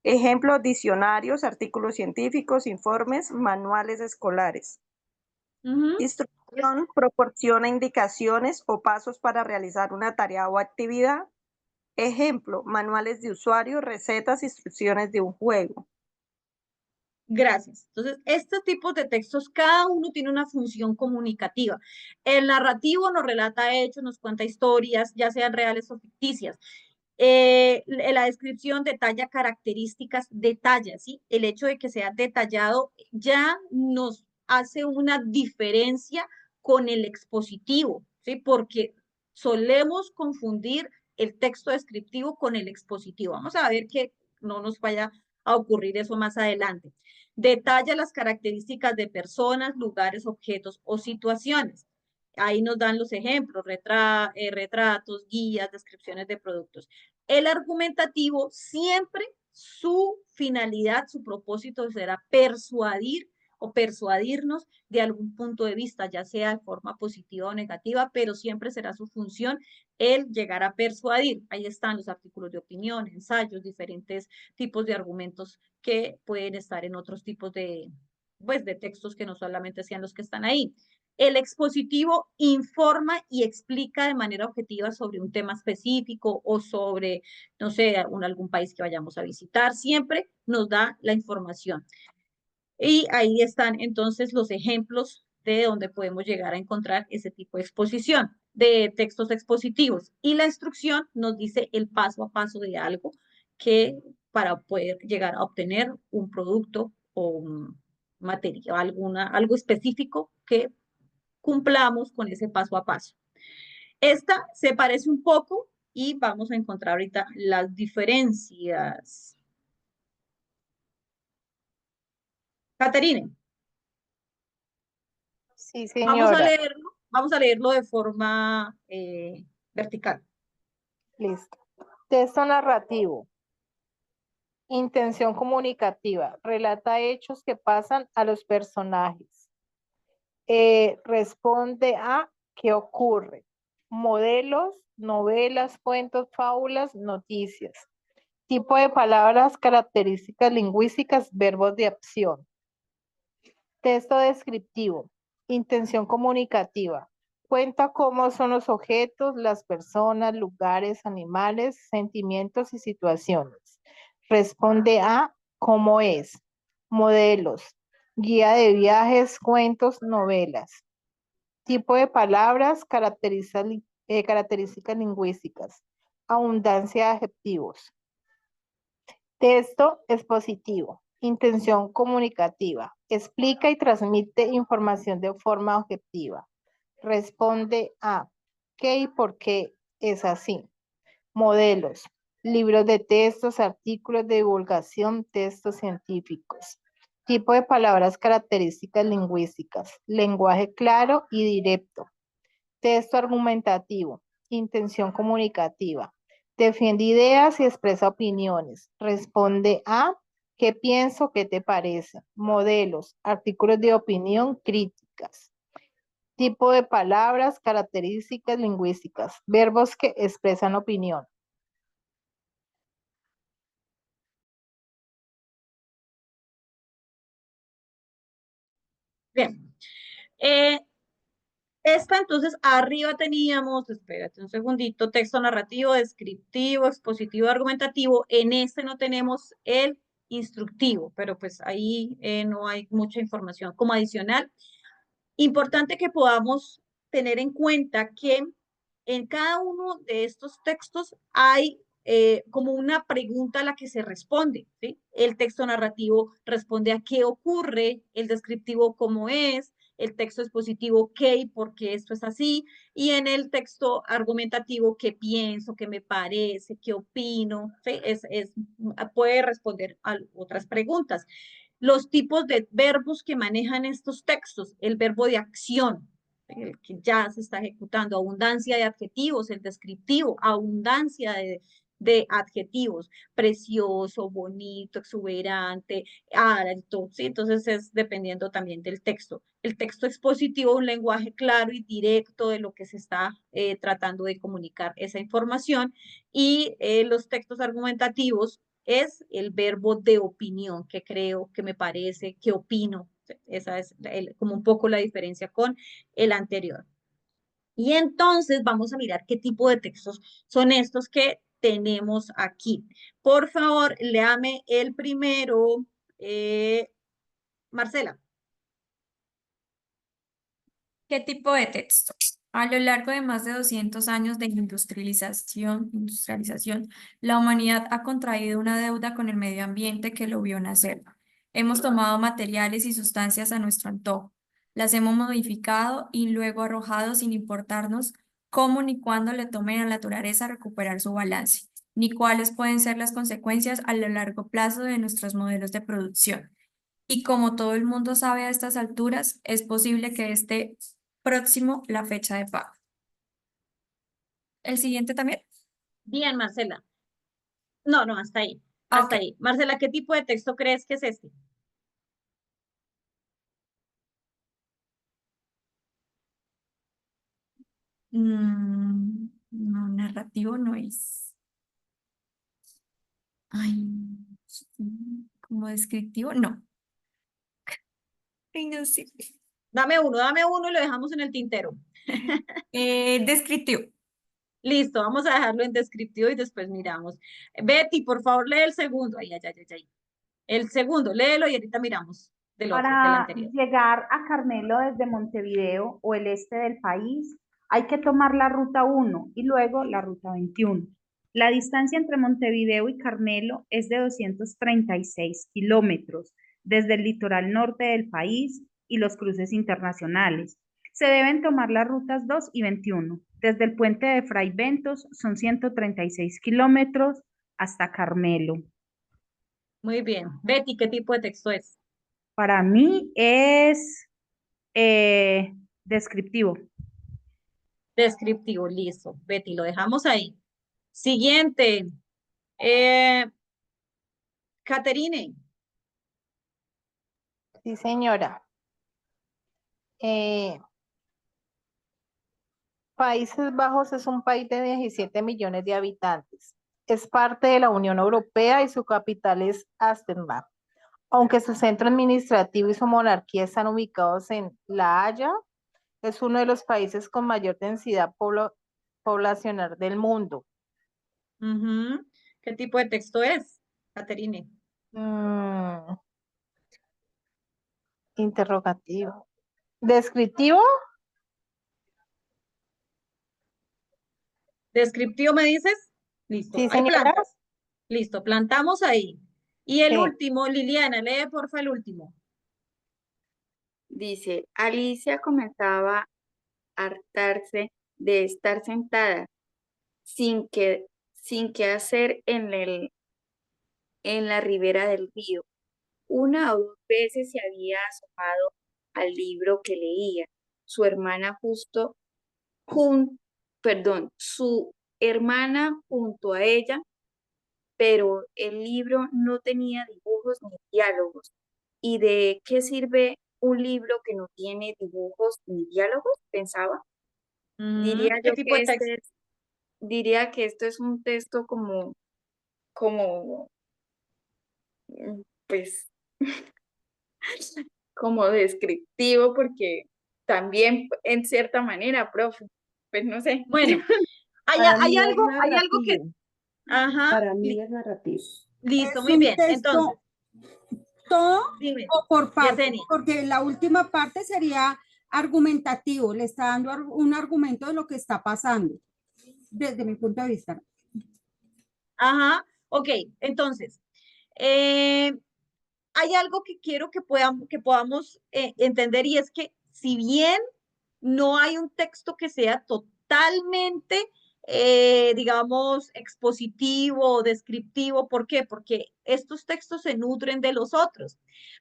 S9: Ejemplo, diccionarios, artículos científicos, informes, manuales escolares. Instrucción, proporciona indicaciones o pasos para realizar una tarea o actividad. Ejemplo, manuales de usuario, recetas, instrucciones de un juego.
S4: Gracias. Entonces, estos tipos de textos, cada uno tiene una función comunicativa. El narrativo nos relata hechos, nos cuenta historias, ya sean reales o ficticias. La descripción detalla características, detalla, ¿sí? El hecho de que sea detallado ya nos hace una diferencia con el expositivo, ¿sí? Porque solemos confundir el texto descriptivo con el expositivo. Vamos a ver que no nos vaya a ocurrir eso más adelante. Detalla las características de personas, lugares, objetos o situaciones. Ahí nos dan los ejemplos, retratos, guías, descripciones de productos. El argumentativo siempre su finalidad, su propósito será persuadir o persuadirnos de algún punto de vista, ya sea de forma positiva o negativa, pero siempre será su función el llegar a persuadir. Ahí están los artículos de opinión, ensayos, diferentes tipos de argumentos que pueden estar en otros tipos de, pues, de textos que no solamente sean los que están ahí. El expositivo informa y explica de manera objetiva sobre un tema específico o sobre, no sé, algún país que vayamos a visitar. Siempre nos da la información. Y ahí están entonces los ejemplos de donde podemos llegar a encontrar ese tipo de exposición, de textos expositivos. Y la instrucción nos dice el paso a paso de algo que para poder llegar a obtener un producto o un material, algo específico que cumplamos con ese paso a paso. Esta se parece un poco y vamos a encontrar ahorita las diferencias. Caterine.
S7: Sí, señora.
S4: Vamos a leerlo de forma vertical.
S7: Listo. Texto narrativo. Intención comunicativa. Relata hechos que pasan a los personajes. Responde a qué ocurre. Modelos, novelas, cuentos, fábulas, noticias. Tipo de palabras, características lingüísticas, verbos de acción. Texto descriptivo. Intención comunicativa. Cuenta cómo son los objetos, las personas, lugares, animales, sentimientos y situaciones. Responde a cómo es. Modelos. Guía de viajes, cuentos, novelas. Tipo de palabras, características lingüísticas. Abundancia de adjetivos. Texto expositivo. Intención comunicativa. Explica y transmite información de forma objetiva. Responde a qué y por qué es así. Modelos. Libros de textos, artículos de divulgación, textos científicos. Tipo de palabras, características lingüísticas. Lenguaje claro y directo. Texto argumentativo. Intención comunicativa. Defiende ideas y expresa opiniones. Responde a ¿qué pienso? ¿Qué te parece? Modelos, artículos de opinión, críticas. Tipo de palabras, características lingüísticas. Verbos que expresan opinión.
S4: Bien. Esta entonces arriba teníamos, espérate un segundito, texto narrativo, descriptivo, expositivo, argumentativo. En este no tenemos el instructivo, pero pues ahí no hay mucha información como adicional. Importante que podamos tener en cuenta que en cada uno de estos textos hay como una pregunta a la que se responde, ¿sí? El texto narrativo responde a qué ocurre, el descriptivo cómo es, el texto expositivo qué y por qué esto es así, y en el texto argumentativo qué pienso, qué me parece, qué opino, ¿sí? Puede responder a otras preguntas. Los tipos de verbos que manejan estos textos, el verbo de acción, el que ya se está ejecutando, abundancia de adjetivos, el descriptivo, abundancia de adjetivos, precioso, bonito, exuberante, alto, ¿sí? Entonces es dependiendo también del texto. El texto expositivo, un lenguaje claro y directo de lo que se está tratando de comunicar esa información, y los textos argumentativos es el verbo de opinión, que creo, que me parece, que opino. Esa es como un poco la diferencia con el anterior. Y entonces vamos a mirar qué tipo de textos son estos que tenemos aquí. Por favor, léame el primero, Marcela.
S8: ¿Qué tipo de texto? A lo largo de más de 200 años de industrialización, la humanidad ha contraído una deuda con el medio ambiente que lo vio nacer. Hemos tomado materiales y sustancias a nuestro antojo, las hemos modificado y luego arrojado sin importarnos cómo ni cuándo le tome a la naturaleza recuperar su balance, ni cuáles pueden ser las consecuencias a lo largo plazo de nuestros modelos de producción. Y como todo el mundo sabe a estas alturas, es posible que esté próximo la fecha de pago. ¿El siguiente también?
S4: Bien, Marcela. No, hasta ahí. Hasta
S8: Ok.
S4: ahí. Marcela, ¿qué tipo de texto crees que es este?
S8: No, narrativo no es. Ay, como descriptivo, no. Ay, no sé.
S4: Dame uno y lo dejamos en el tintero.
S8: Descriptivo.
S4: Listo, vamos a dejarlo en descriptivo y después miramos. Betty, por favor, lee el segundo. Ay. El segundo, léelo y ahorita miramos del otro, del
S6: Para
S4: anterior.
S6: llegar a Carmelo desde Montevideo o el este del país, hay que tomar la ruta 1 y luego la ruta 21. La distancia entre Montevideo y Carmelo es de 236 kilómetros desde el litoral norte del país y los cruces internacionales. Se deben tomar las rutas 2 y 21. Desde el puente de Fray Bentos son 136 kilómetros hasta Carmelo.
S4: Muy bien. Betty, ¿qué tipo de texto es?
S6: Para mí es descriptivo.
S4: Descriptivo, listo. Betty, lo dejamos ahí. Siguiente. Caterine.
S7: Sí, señora. Países Bajos es un país de 17 millones de habitantes. Es parte de la Unión Europea y su capital es Ámsterdam. Aunque su centro administrativo y su monarquía están ubicados en La Haya, es uno de los países con mayor densidad poblacional del mundo.
S4: ¿Qué tipo de texto es, Caterine?
S7: Interrogativo. ¿Descriptivo?
S4: ¿Descriptivo me dices? Listo.
S7: Sí,
S4: Hay
S7: señora.
S4: plantas. Listo, plantamos ahí. Y el
S5: Sí.
S4: último, Liliana, lee porfa el último.
S5: Dice, Alicia comenzaba a hartarse de estar sentada sin que hacer en la ribera del río. Una o dos veces se había asomado al libro que leía. Su hermana su hermana junto a ella, pero el libro no tenía dibujos ni diálogos. ¿Y de qué sirve un libro que no tiene dibujos ni diálogos? Pensaba. Diría
S4: ¿Qué
S5: yo
S4: tipo
S5: que
S4: de texto?
S5: diría que esto es un texto como, pues, como descriptivo, porque también en cierta manera, profe, pues no sé.
S4: Bueno, hay
S10: Para mí es
S4: algo que...
S10: narrativo.
S4: Ajá.
S10: Para mí es narrativo.
S4: Listo,
S3: Es
S4: muy
S3: un
S4: bien. Entonces,
S3: texto todo
S4: dime,
S3: o por partes,
S4: Yesenia.
S3: porque la última parte sería argumentativo, le está dando un argumento de lo que está pasando, desde mi punto de vista.
S4: Ajá, ok. Entonces, hay algo que quiero que podamos entender, y es que si bien no hay un texto que sea totalmente, digamos, expositivo o descriptivo. ¿Por qué? Porque estos textos se nutren de los otros,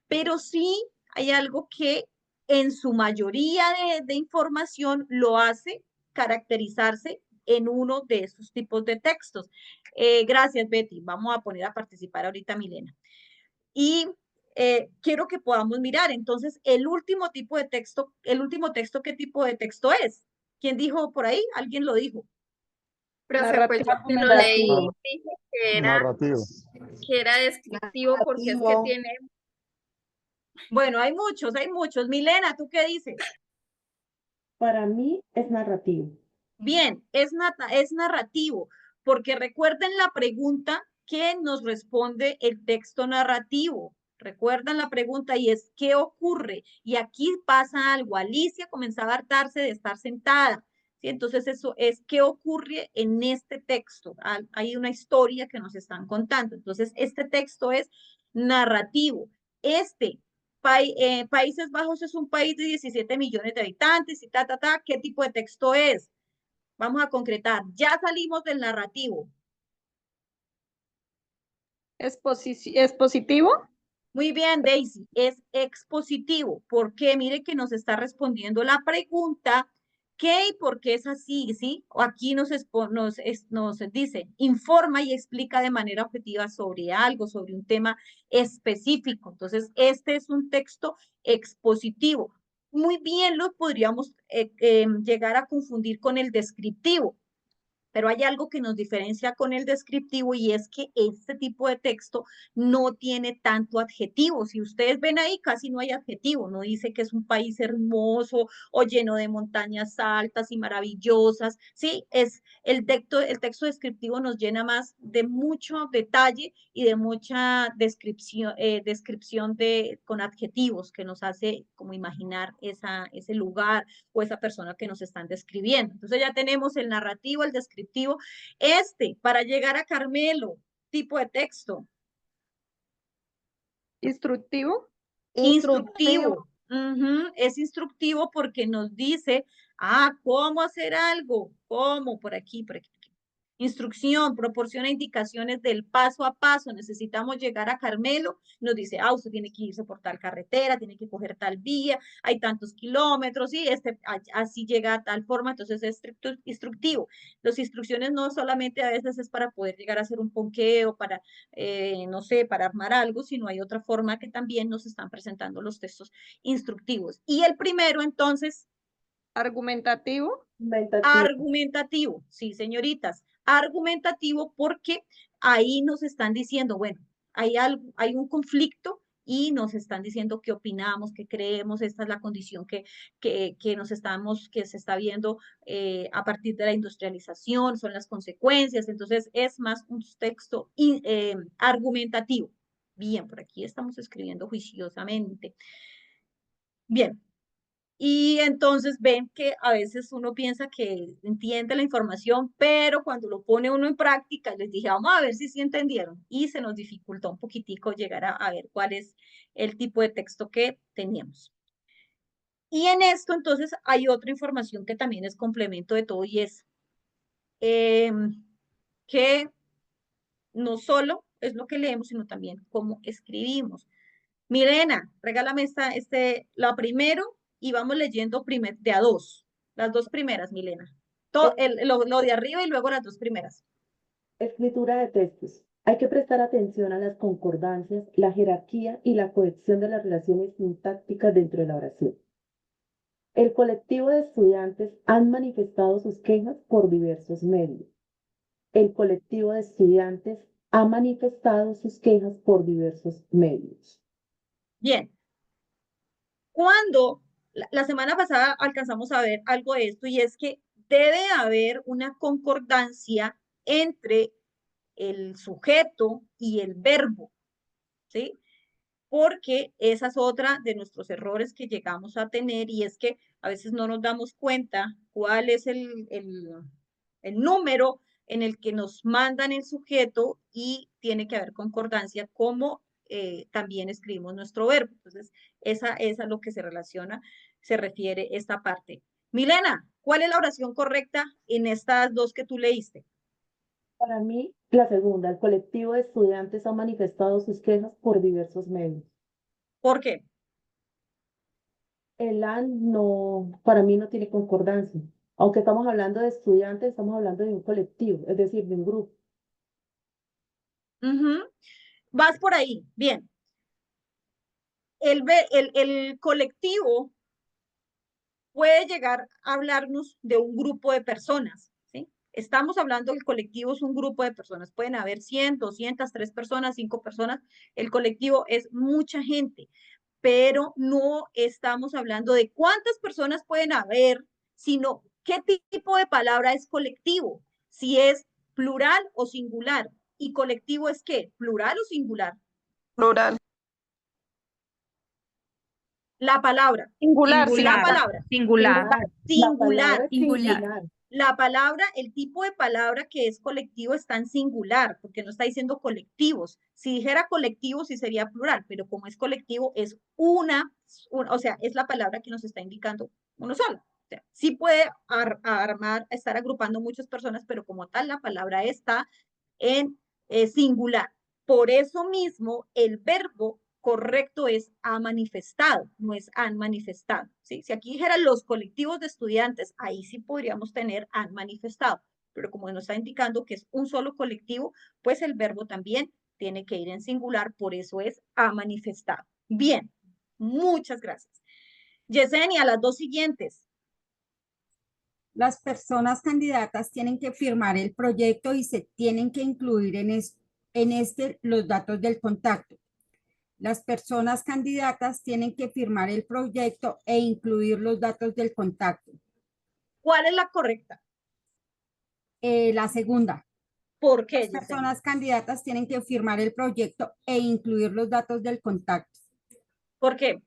S4: pero sí hay algo que en su mayoría de información lo hace caracterizarse en uno de esos tipos de textos. Gracias, Betty. Vamos a poner a participar ahorita a Milena. Y quiero que podamos mirar, entonces, el último texto, ¿qué tipo de texto es? ¿Quién dijo por ahí? ¿Alguien lo dijo?
S5: Profe, pues yo que lo leí,
S6: Argumentativo.
S5: dije que
S2: Narrativo.
S5: era descriptivo porque es que
S11: Narrativo.
S5: tiene.
S4: Bueno, hay muchos, hay muchos. Milena, ¿tú qué dices?
S12: Para mí es narrativo.
S4: Bien, es narrativo, porque recuerden la pregunta que nos responde el texto narrativo. Recuerdan la pregunta y es, ¿qué ocurre? Y aquí pasa algo. Alicia comenzaba a hartarse de estar sentada. ¿Sí? Entonces eso es, ¿qué ocurre en este texto? Hay una historia que nos están contando. Entonces este texto es narrativo. Países Bajos es un país de 17 millones de habitantes y ¿qué tipo de texto es? Vamos a concretar. Ya salimos del narrativo.
S9: ¿Expositivo?
S4: Muy bien, Daisy. Es expositivo. ¿Por qué? Mire que nos está respondiendo la pregunta. ¿Qué y por qué es así? ¿Sí? O aquí nos dice, informa y explica de manera objetiva sobre algo, sobre un tema específico. Entonces, este es un texto expositivo. Muy bien lo podríamos llegar a confundir con el descriptivo. Pero hay algo que nos diferencia con el descriptivo y es que este tipo de texto no tiene tanto adjetivo. Si ustedes ven ahí, casi no hay adjetivo. No dice que es un país hermoso o lleno de montañas altas y maravillosas. Sí, es el texto descriptivo nos llena más de mucho detalle y de mucha descripción con adjetivos que nos hace como imaginar ese lugar o esa persona que nos están describiendo. Entonces ya tenemos el narrativo, el descriptivo. Para llegar a Carmelo, tipo de texto.
S9: ¿Instructivo?
S4: Instructivo. Es instructivo porque nos dice, cómo hacer algo, cómo, por aquí, por aquí. Instrucción, proporciona indicaciones del paso a paso. Necesitamos llegar a Carmelo. Nos dice, usted tiene que irse por tal carretera, tiene que coger tal vía, hay tantos kilómetros y así llega a tal forma. Entonces es instructivo. Las instrucciones no solamente a veces es para poder llegar a hacer un ponqueo, para, no sé, para armar algo, sino hay otra forma que también nos están presentando los textos instructivos. Y el primero, entonces,
S9: ¿Argumentativo?
S4: argumentativo, sí, señoritas, argumentativo porque ahí nos están diciendo, bueno, hay un conflicto y nos están diciendo qué opinamos, qué creemos, esta es la condición que se está viendo a partir de la industrialización, son las consecuencias, entonces es más un texto argumentativo. Bien, por aquí estamos escribiendo juiciosamente. Bien, y entonces ven que a veces uno piensa que entiende la información, pero cuando lo pone uno en práctica, les dije, vamos a ver si sí entendieron. Y se nos dificultó un poquitico llegar a ver cuál es el tipo de texto que teníamos. Y en esto, entonces, hay otra información que también es complemento de todo y es que no solo es lo que leemos, sino también cómo escribimos. Milena, regálame la primero y vamos leyendo de a dos. Las dos primeras, Milena. Lo de arriba y luego las dos primeras.
S12: Escritura de textos. Hay que prestar atención a las concordancias, la jerarquía y la cohesión de las relaciones sintácticas dentro de la oración. El colectivo de estudiantes han manifestado sus quejas por diversos medios. El colectivo de estudiantes ha manifestado sus quejas por diversos medios.
S4: Bien. Cuando la semana pasada alcanzamos a ver algo de esto y es que debe haber una concordancia entre el sujeto y el verbo, ¿sí? Porque esa es otra de nuestros errores que llegamos a tener y es que a veces no nos damos cuenta cuál es el número en el que nos mandan el sujeto y tiene que haber concordancia como también escribimos nuestro verbo. Entonces, esa es a lo que se refiere esta parte. Milena, ¿cuál es la oración correcta en estas dos que tú leíste?
S12: Para mí, la segunda, el colectivo de estudiantes ha manifestado sus quejas por diversos medios.
S4: ¿Por qué?
S12: el an no, para mí no tiene concordancia. Aunque estamos hablando de estudiantes, estamos hablando de un colectivo, es decir, de un grupo.
S4: Ujú. Vas por ahí, bien. El colectivo puede llegar a hablarnos de un grupo de personas, ¿sí? Estamos hablando del colectivo es un grupo de personas. Pueden haber 100, 200, 3 personas, 5 personas. El colectivo es mucha gente, pero no estamos hablando de cuántas personas pueden haber, sino qué tipo de palabra es colectivo, si es plural o singular. ¿Y colectivo es qué? ¿Plural o singular?
S9: Plural.
S4: La palabra.
S9: Singular,
S4: La
S9: singular.
S4: palabra.
S9: Singular.
S12: La palabra es
S8: Singular.
S12: singular.
S4: La palabra, el tipo de palabra que es colectivo está en singular, porque no está diciendo colectivos. Si dijera colectivo, sí sería plural, pero como es colectivo, es o sea, es la palabra que nos está indicando uno solo. O sea, sí puede estar agrupando muchas personas, pero como tal, la palabra está en singular. Por eso mismo, el verbo correcto es ha manifestado, no es han manifestado. ¿Sí? Si aquí dijeran los colectivos de estudiantes, ahí sí podríamos tener han manifestado, pero como nos está indicando que es un solo colectivo, pues el verbo también tiene que ir en singular, por eso es ha manifestado. Bien, muchas gracias. Yesenia, las dos siguientes.
S3: Las personas candidatas tienen que firmar el proyecto y se tienen que incluir en este los datos del contacto. Las personas candidatas tienen que firmar el proyecto e incluir los datos del contacto.
S4: ¿Cuál es la correcta?
S3: La segunda.
S4: ¿Por qué,
S3: Las
S4: Yesenia?
S3: personas candidatas tienen que firmar el proyecto e incluir los datos del contacto.
S4: ¿Por qué?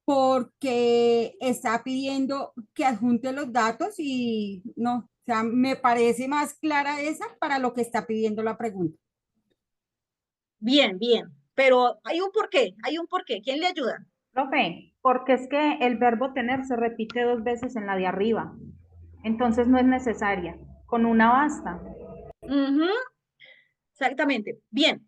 S3: Porque está pidiendo que adjunte los datos y no, o sea, me parece más clara esa para lo que está pidiendo la pregunta.
S4: Bien, bien, pero hay un porqué, hay un porqué. ¿Quién le ayuda?
S6: Profe, porque es que el verbo tener se repite 2 veces en la de arriba, entonces no es necesaria, con una basta.
S4: Ujú, exactamente. Bien,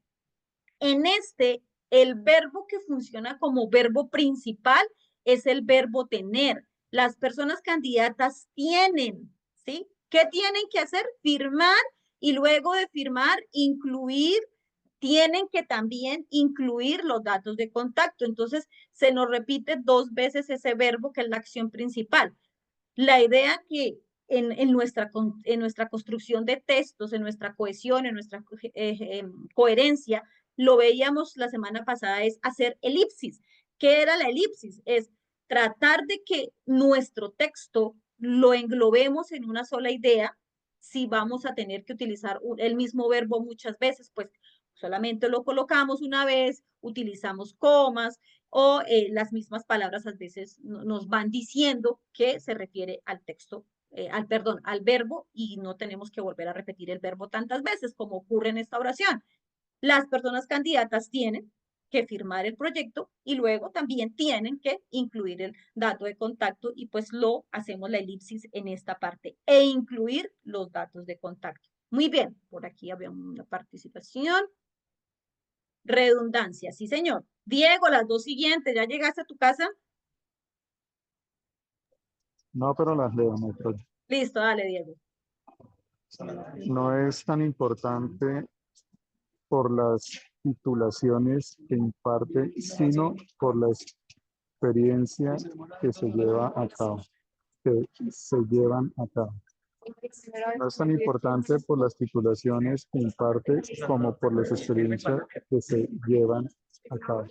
S4: en este, el verbo que funciona como verbo principal es el verbo tener. Las personas candidatas tienen, ¿sí? ¿Qué tienen que hacer? Firmar y luego de firmar, incluir, tienen que también incluir los datos de contacto. Entonces, se nos repite 2 veces ese verbo que es la acción principal. La idea que en nuestra construcción de textos, en nuestra cohesión, en nuestra coherencia, lo veíamos la semana pasada, es hacer elipsis. ¿Qué era la elipsis? Es tratar de que nuestro texto lo englobemos en una sola idea. Si vamos a tener que utilizar el mismo verbo muchas veces, pues solamente lo colocamos una vez, utilizamos comas, o las mismas palabras a veces nos van diciendo que se refiere al texto, perdón, al verbo y no tenemos que volver a repetir el verbo tantas veces como ocurre en esta oración. Las personas candidatas tienen que firmar el proyecto y luego también tienen que incluir el dato de contacto y pues lo hacemos la elipsis en esta parte e incluir los datos de contacto. Muy bien, por aquí había una participación. Redundancia, sí señor. Diego, las dos siguientes, ¿ya llegaste a tu casa?
S2: No, pero las leo, no hay problema.
S4: Listo, dale, Diego.
S2: No es tan importante por las titulaciones que imparte, sino por la experiencia que se lleva a cabo, que se llevan a cabo. No es tan importante por las titulaciones que imparte como por las experiencias que se llevan a cabo.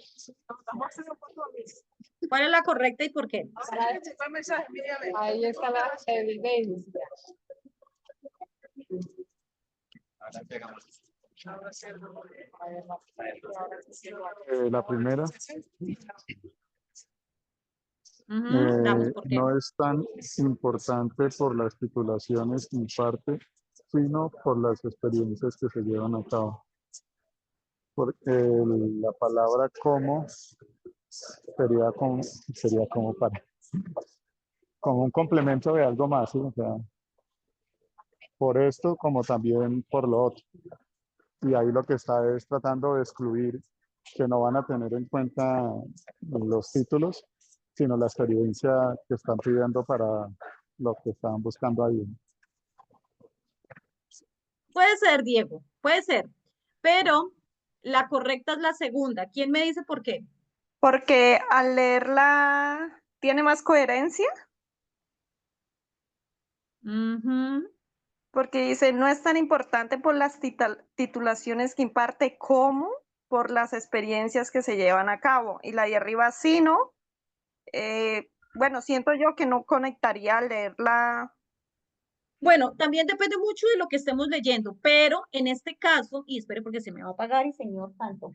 S4: ¿Cuál es la correcta y por qué?
S7: Ahí está la evidencia.
S2: La primera
S4: Damos por qué.
S2: no es tan importante por las titulaciones que imparte, sino por las experiencias que se llevan a cabo. Porque la palabra como sería como como un complemento de algo más, ¿sí? O sea, por esto como también por lo otro. Y ahí lo que está es tratando de excluir que no van a tener en cuenta los títulos sino la experiencia que están pidiendo para lo que están buscando ahí.
S4: Puede ser, Diego, puede ser, pero la correcta es la segunda. ¿Quién me dice por qué?
S9: Porque al leerla tiene más coherencia.
S4: Ujú.
S9: Porque dice, no es tan importante por las titulaciones que imparte como por las experiencias que se llevan a cabo. Y la de arriba, sino, bueno, siento yo que no conectaría al leerla.
S4: Bueno, también depende mucho de lo que estemos leyendo, pero en este caso, y espere porque se me va a apagar el señor tanto,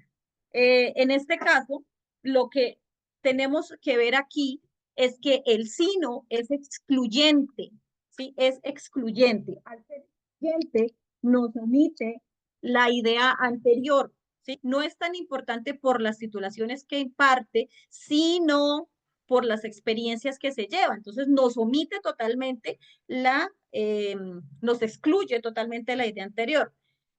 S4: en este caso, lo que tenemos que ver aquí es que el sino es excluyente, ¿sí? Es excluyente. Al ser excluyente, nos omite la idea anterior, ¿sí? No es tan importante por las titulaciones que imparte, sino por las experiencias que se llevan. Entonces, nos omite totalmente nos excluye totalmente la idea anterior.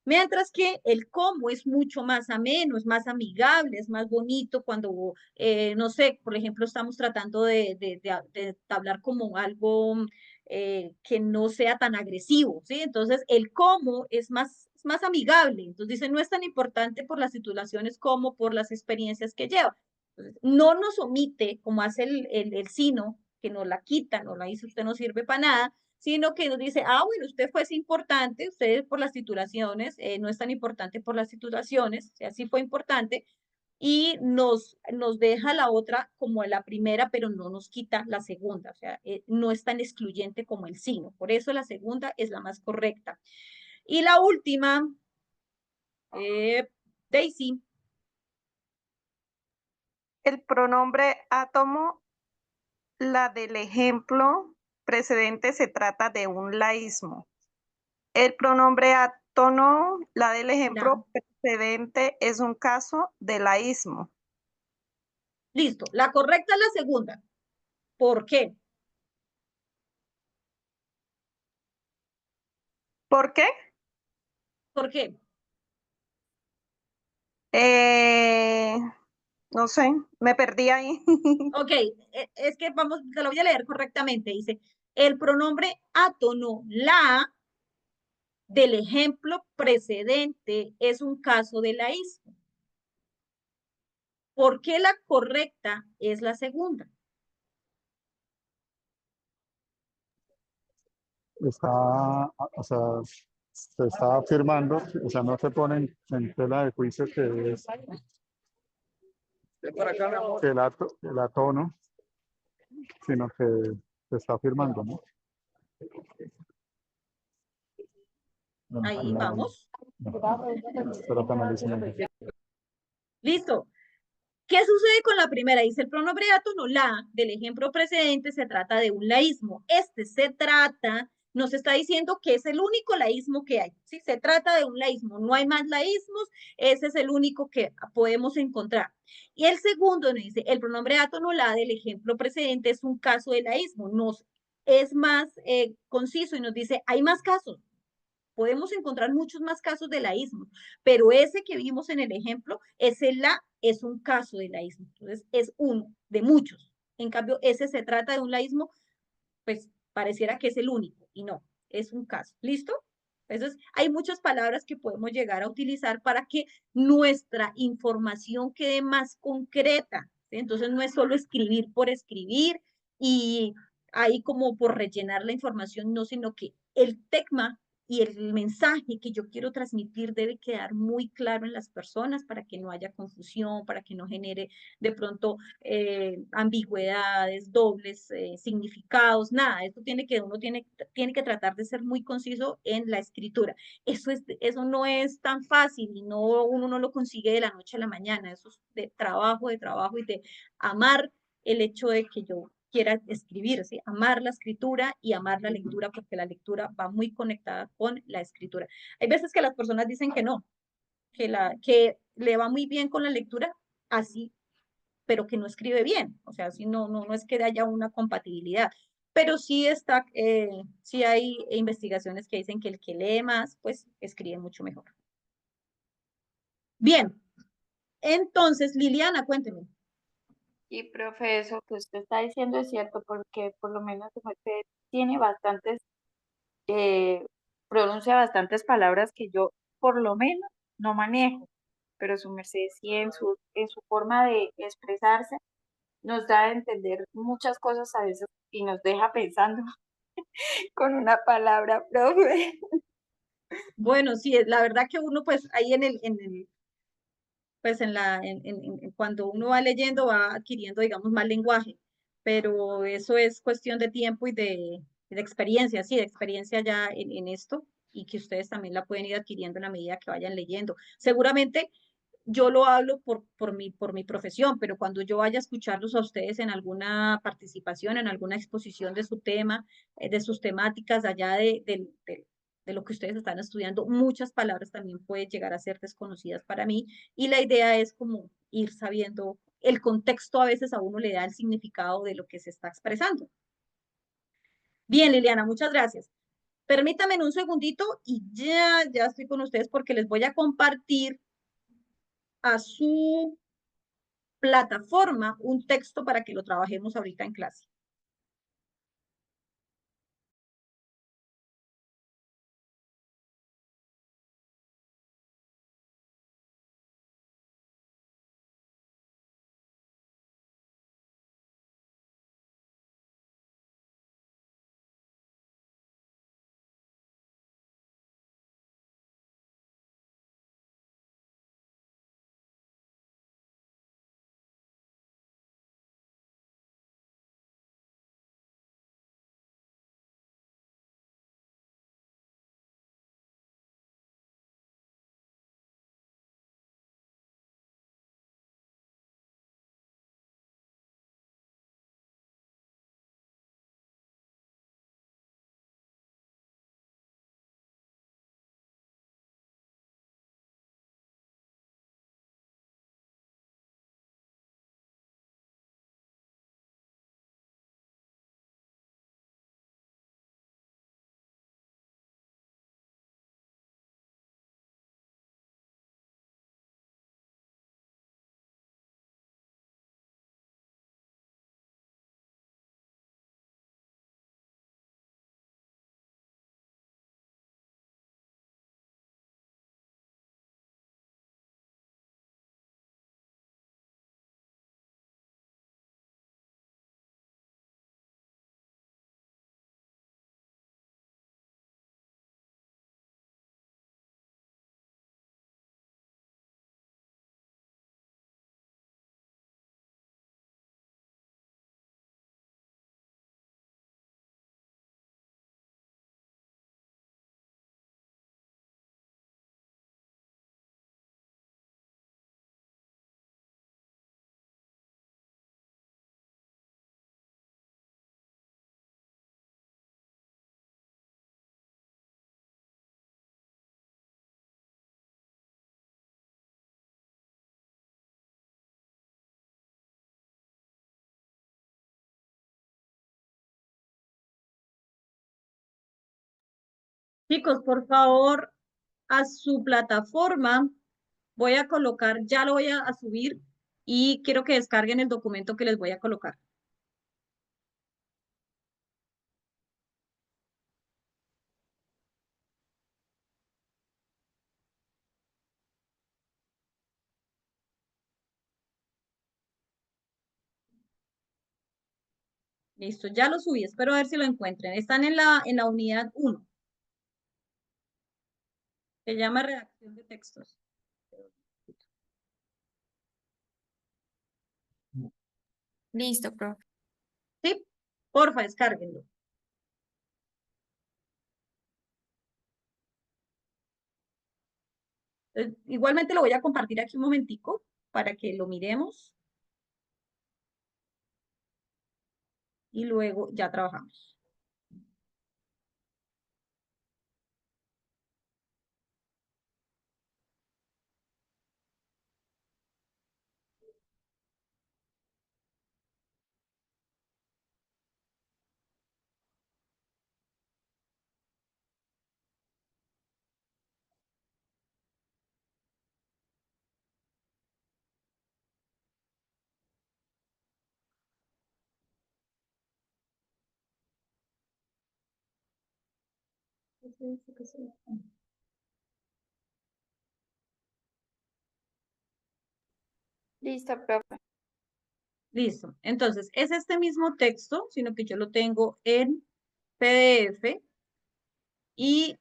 S4: Mientras que el cómo es mucho más ameno, es más amigable, es más bonito cuando, no sé, por ejemplo, estamos tratando de hablar como algo que no sea tan agresivo, ¿sí? Entonces, el cómo es más amigable. Entonces, dice, no es tan importante por las titulaciones como por las experiencias que lleva. Entonces, no nos omite, como hace el sino, que nos la quita, no la dice, usted no sirve para nada, sino que nos dice, ah, bueno, usted fue importante, usted por las titulaciones, no es tan importante por las titulaciones, o sea, sí fue importante, y nos deja la otra como la primera, pero no nos quita la segunda, o sea, no es tan excluyente como el sino, por eso la segunda es la más correcta. Y la última, Daisy.
S9: El pronombre átomo, la del ejemplo precedente, se trata de un laísmo. El pronombre átono, la del ejemplo precedente, es un caso de laísmo.
S4: Listo, la correcta es la segunda. ¿Por qué?
S9: ¿Por qué?
S4: ¿Por qué?
S9: No sé, me perdí ahí.
S4: Ok, es que vamos, te lo voy a leer correctamente. Dice, el pronombre átono, la, del ejemplo precedente es un caso de laísmo. ¿Por qué la correcta es la segunda?
S2: O sea, se está afirmando, o sea, no se pone en tela de juicio que es el atono, sino que se está afirmando, ¿no?
S4: Ahí vamos.
S2: Espero que analicen.
S4: Listo. ¿Qué sucede con la primera? Dice, el pronombre átono la del ejemplo precedente se trata de un laísmo. Nos está diciendo que es el único laísmo que hay. ¿Sí? Se trata de un laísmo. No hay más laísmos. Ese es el único que podemos encontrar. Y el segundo nos dice, el pronombre átono la del ejemplo precedente es un caso de laísmo. Es más conciso y nos dice, hay más casos. Podemos encontrar muchos más casos de laísmo, pero ese que vimos en el ejemplo, ese la es un caso de laísmo. Entonces, es uno de muchos. En cambio, ese se trata de un laísmo, pues pareciera que es el único, y no, es un caso. ¿Listo? Entonces, hay muchas palabras que podemos llegar a utilizar para que nuestra información quede más concreta. ¿Sí? Entonces, no es solo escribir por escribir y ahí como por rellenar la información, no, sino que el tema y el mensaje que yo quiero transmitir debe quedar muy claro en las personas para que no haya confusión, para que no genere de pronto ambigüedades, dobles significados, nada. Esto uno tiene que tratar de ser muy conciso en la escritura. Eso no es tan fácil y uno no lo consigue de la noche a la mañana. Eso es de trabajo y de amar el hecho de que yo quiera escribir, ¿sí? Amar la escritura y amar la lectura, porque la lectura va muy conectada con la escritura. Hay veces que las personas dicen que no, que le va muy bien con la lectura, así, pero que no escribe bien. O sea, así no es que haya una compatibilidad. Pero sí hay investigaciones que dicen que el que lee más, pues escribe mucho mejor. Bien, entonces, Liliana, cuénteme.
S5: Y profe, eso que usted está diciendo es cierto, porque por lo menos su merced tiene bastantes, eh, pronuncia bastantes palabras que yo por lo menos no manejo, pero su merced sí en su forma de expresarse nos da a entender muchas cosas a veces y nos deja pensando con una palabra, profe.
S4: Bueno, sí, la verdad que uno pues ahí pues cuando uno va leyendo va adquiriendo, digamos, más lenguaje, pero eso es cuestión de tiempo y de experiencia, sí, de experiencia ya en esto y que ustedes también la pueden ir adquiriendo en la medida que vayan leyendo. Seguramente yo lo hablo por mi profesión, pero cuando yo vaya a escucharlos a ustedes en alguna participación, en alguna exposición de su tema, de sus temáticas, allá de lo que ustedes están estudiando, muchas palabras también pueden llegar a ser desconocidas para mí y la idea es como ir sabiendo el contexto a veces a uno le da el significado de lo que se está expresando. Bien, Liliana, muchas gracias. Permítame un segundito y ya estoy con ustedes porque les voy a compartir a su plataforma un texto para que lo trabajemos ahorita en clase. Chicos, por favor, a su plataforma voy a colocar, ya lo voy a subir y quiero que descarguen el documento que les voy a colocar. Listo, ya lo subí, espero a ver si lo encuentren. Están en la unidad 1, se llama redacción de textos.
S8: Listo, profe.
S4: Sí, porfa, descárguenlo. Igualmente lo voy a compartir aquí un momentico para que lo miremos y luego ya trabajamos.
S5: Listo, profe.
S4: Listo. Entonces, es este mismo texto, sino que yo lo tengo en PDF y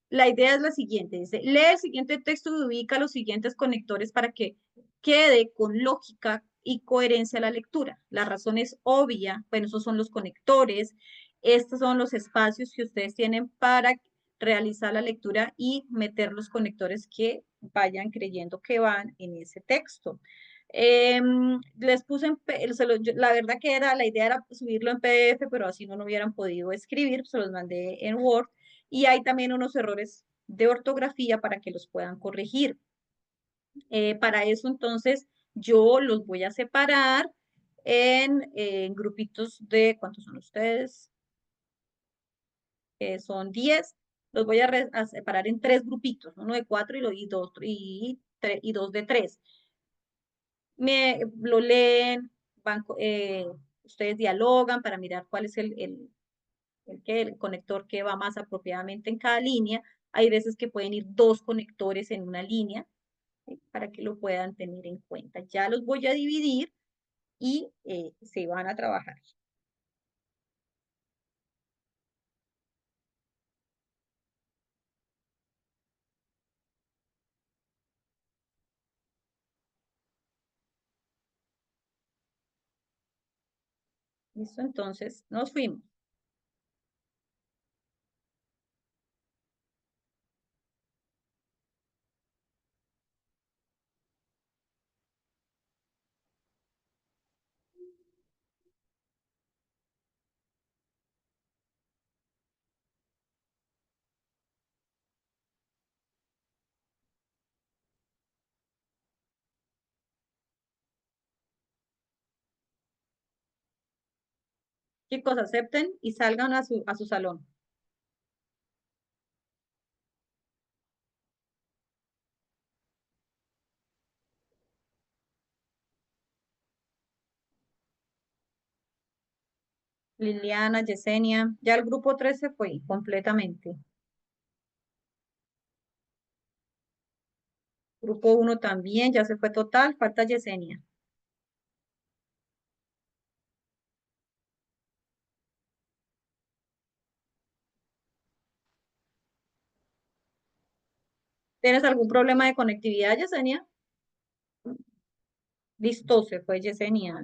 S4: la idea es la siguiente. Dice, lee el siguiente texto y ubica los siguientes conectores para que quede con lógica y coherencia la lectura. La razón es obvia. Bueno, esos son los conectores. Estos son los espacios que ustedes tienen para realizar la lectura y meter los conectores que vayan creyendo que van en ese texto. Les puse la verdad que la idea era subirlo en PDF, pero así no lo hubieran podido escribir, se los mandé en Word y hay también unos errores de ortografía para que los puedan corregir. Para eso entonces yo los voy a separar en grupitos de, ¿cuántos son ustedes? Son 10. Los voy a separar en 3 grupitos, uno de 4 y dos de 3. Lo leen, ustedes dialogan para mirar cuál es el conector que va más apropiadamente en cada línea. Hay veces que pueden ir 2 conectores en una línea, ¿sí? Para que lo puedan tener en cuenta. Ya los voy a dividir y se van a trabajar. Listo, entonces nos fuimos. Chicos, acepten y salgan a su salón. Liliana, Yesenia, ya el grupo 3 se fue completamente. Grupo 1 también, ya se fue total, falta Yesenia. ¿Tienes algún problema de conectividad, Yesenia? Listo, se fue Yesenia.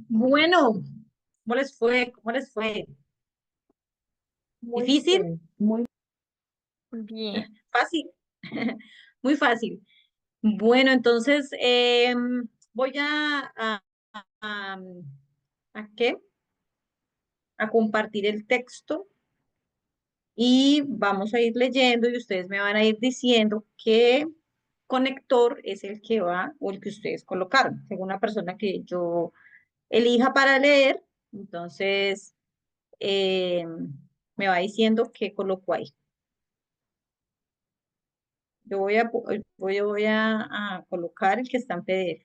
S4: Bueno, ¿cómo les fue? ¿Cómo les fue?
S12: Muy
S4: ¿Difícil?
S12: bien, muy
S8: Bien.
S4: Fácil. Muy fácil. Bueno, entonces voy a, ¿a qué? A compartir el texto y vamos a ir leyendo y ustedes me van a ir diciendo qué conector es el que va o el que ustedes colocaron, según la persona que yo elija para leer. Entonces, me va diciendo qué colocó ahí. Yo voy a colocar el que está en PDF.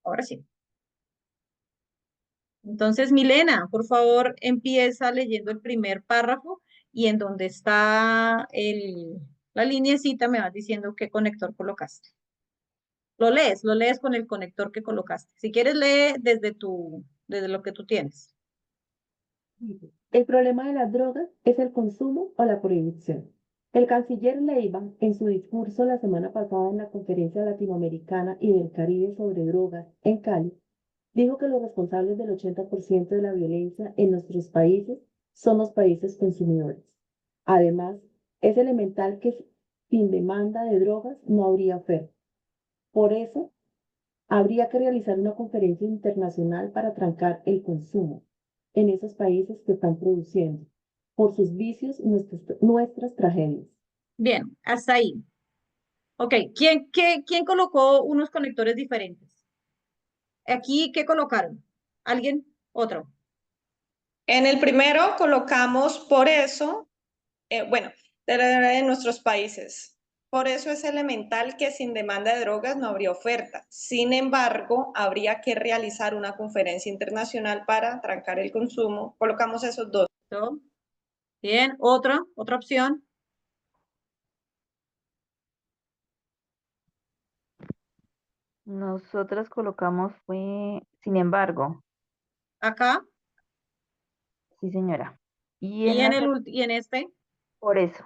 S4: Ahora sí. Entonces, Milena, por favor, empieza leyendo el primer párrafo y en donde está la lineecita me vas diciendo qué conector colocaste. Lo lees con el conector que colocaste. Si quieres, lee desde lo que tú tienes.
S12: bien. El problema de las drogas es el consumo o la prohibición. El canciller Leiva, en su discurso la semana pasada en la Conferencia Latinoamericana y del Caribe sobre drogas en Cali, dijo que los responsables del 80% de la violencia en nuestros países son los países consumidores. Además, es elemental que sin demanda de drogas no habría oferta. Por eso, habría que realizar una conferencia internacional para trancar el consumo en esos países que están produciendo, por sus vicios, nuestras tragedias.
S4: Bien, hasta ahí. Ok, ¿quién colocó unos conectores diferentes? Aquí, ¿qué colocaron? ¿Alguien? Otro.
S9: En el primero colocamos por eso, bueno, de nuestros países. Por eso es elemental que sin demanda de drogas no habría oferta. Sin embargo, habría que realizar una conferencia internacional para trancar el consumo. Colocamos esos dos.
S4: ¿Listo? Bien, otra opción.
S10: Nosotras colocamos fue, sin embargo,
S4: Acá
S10: sí señora. Y
S4: y
S10: en la
S4: y en este.
S10: por eso,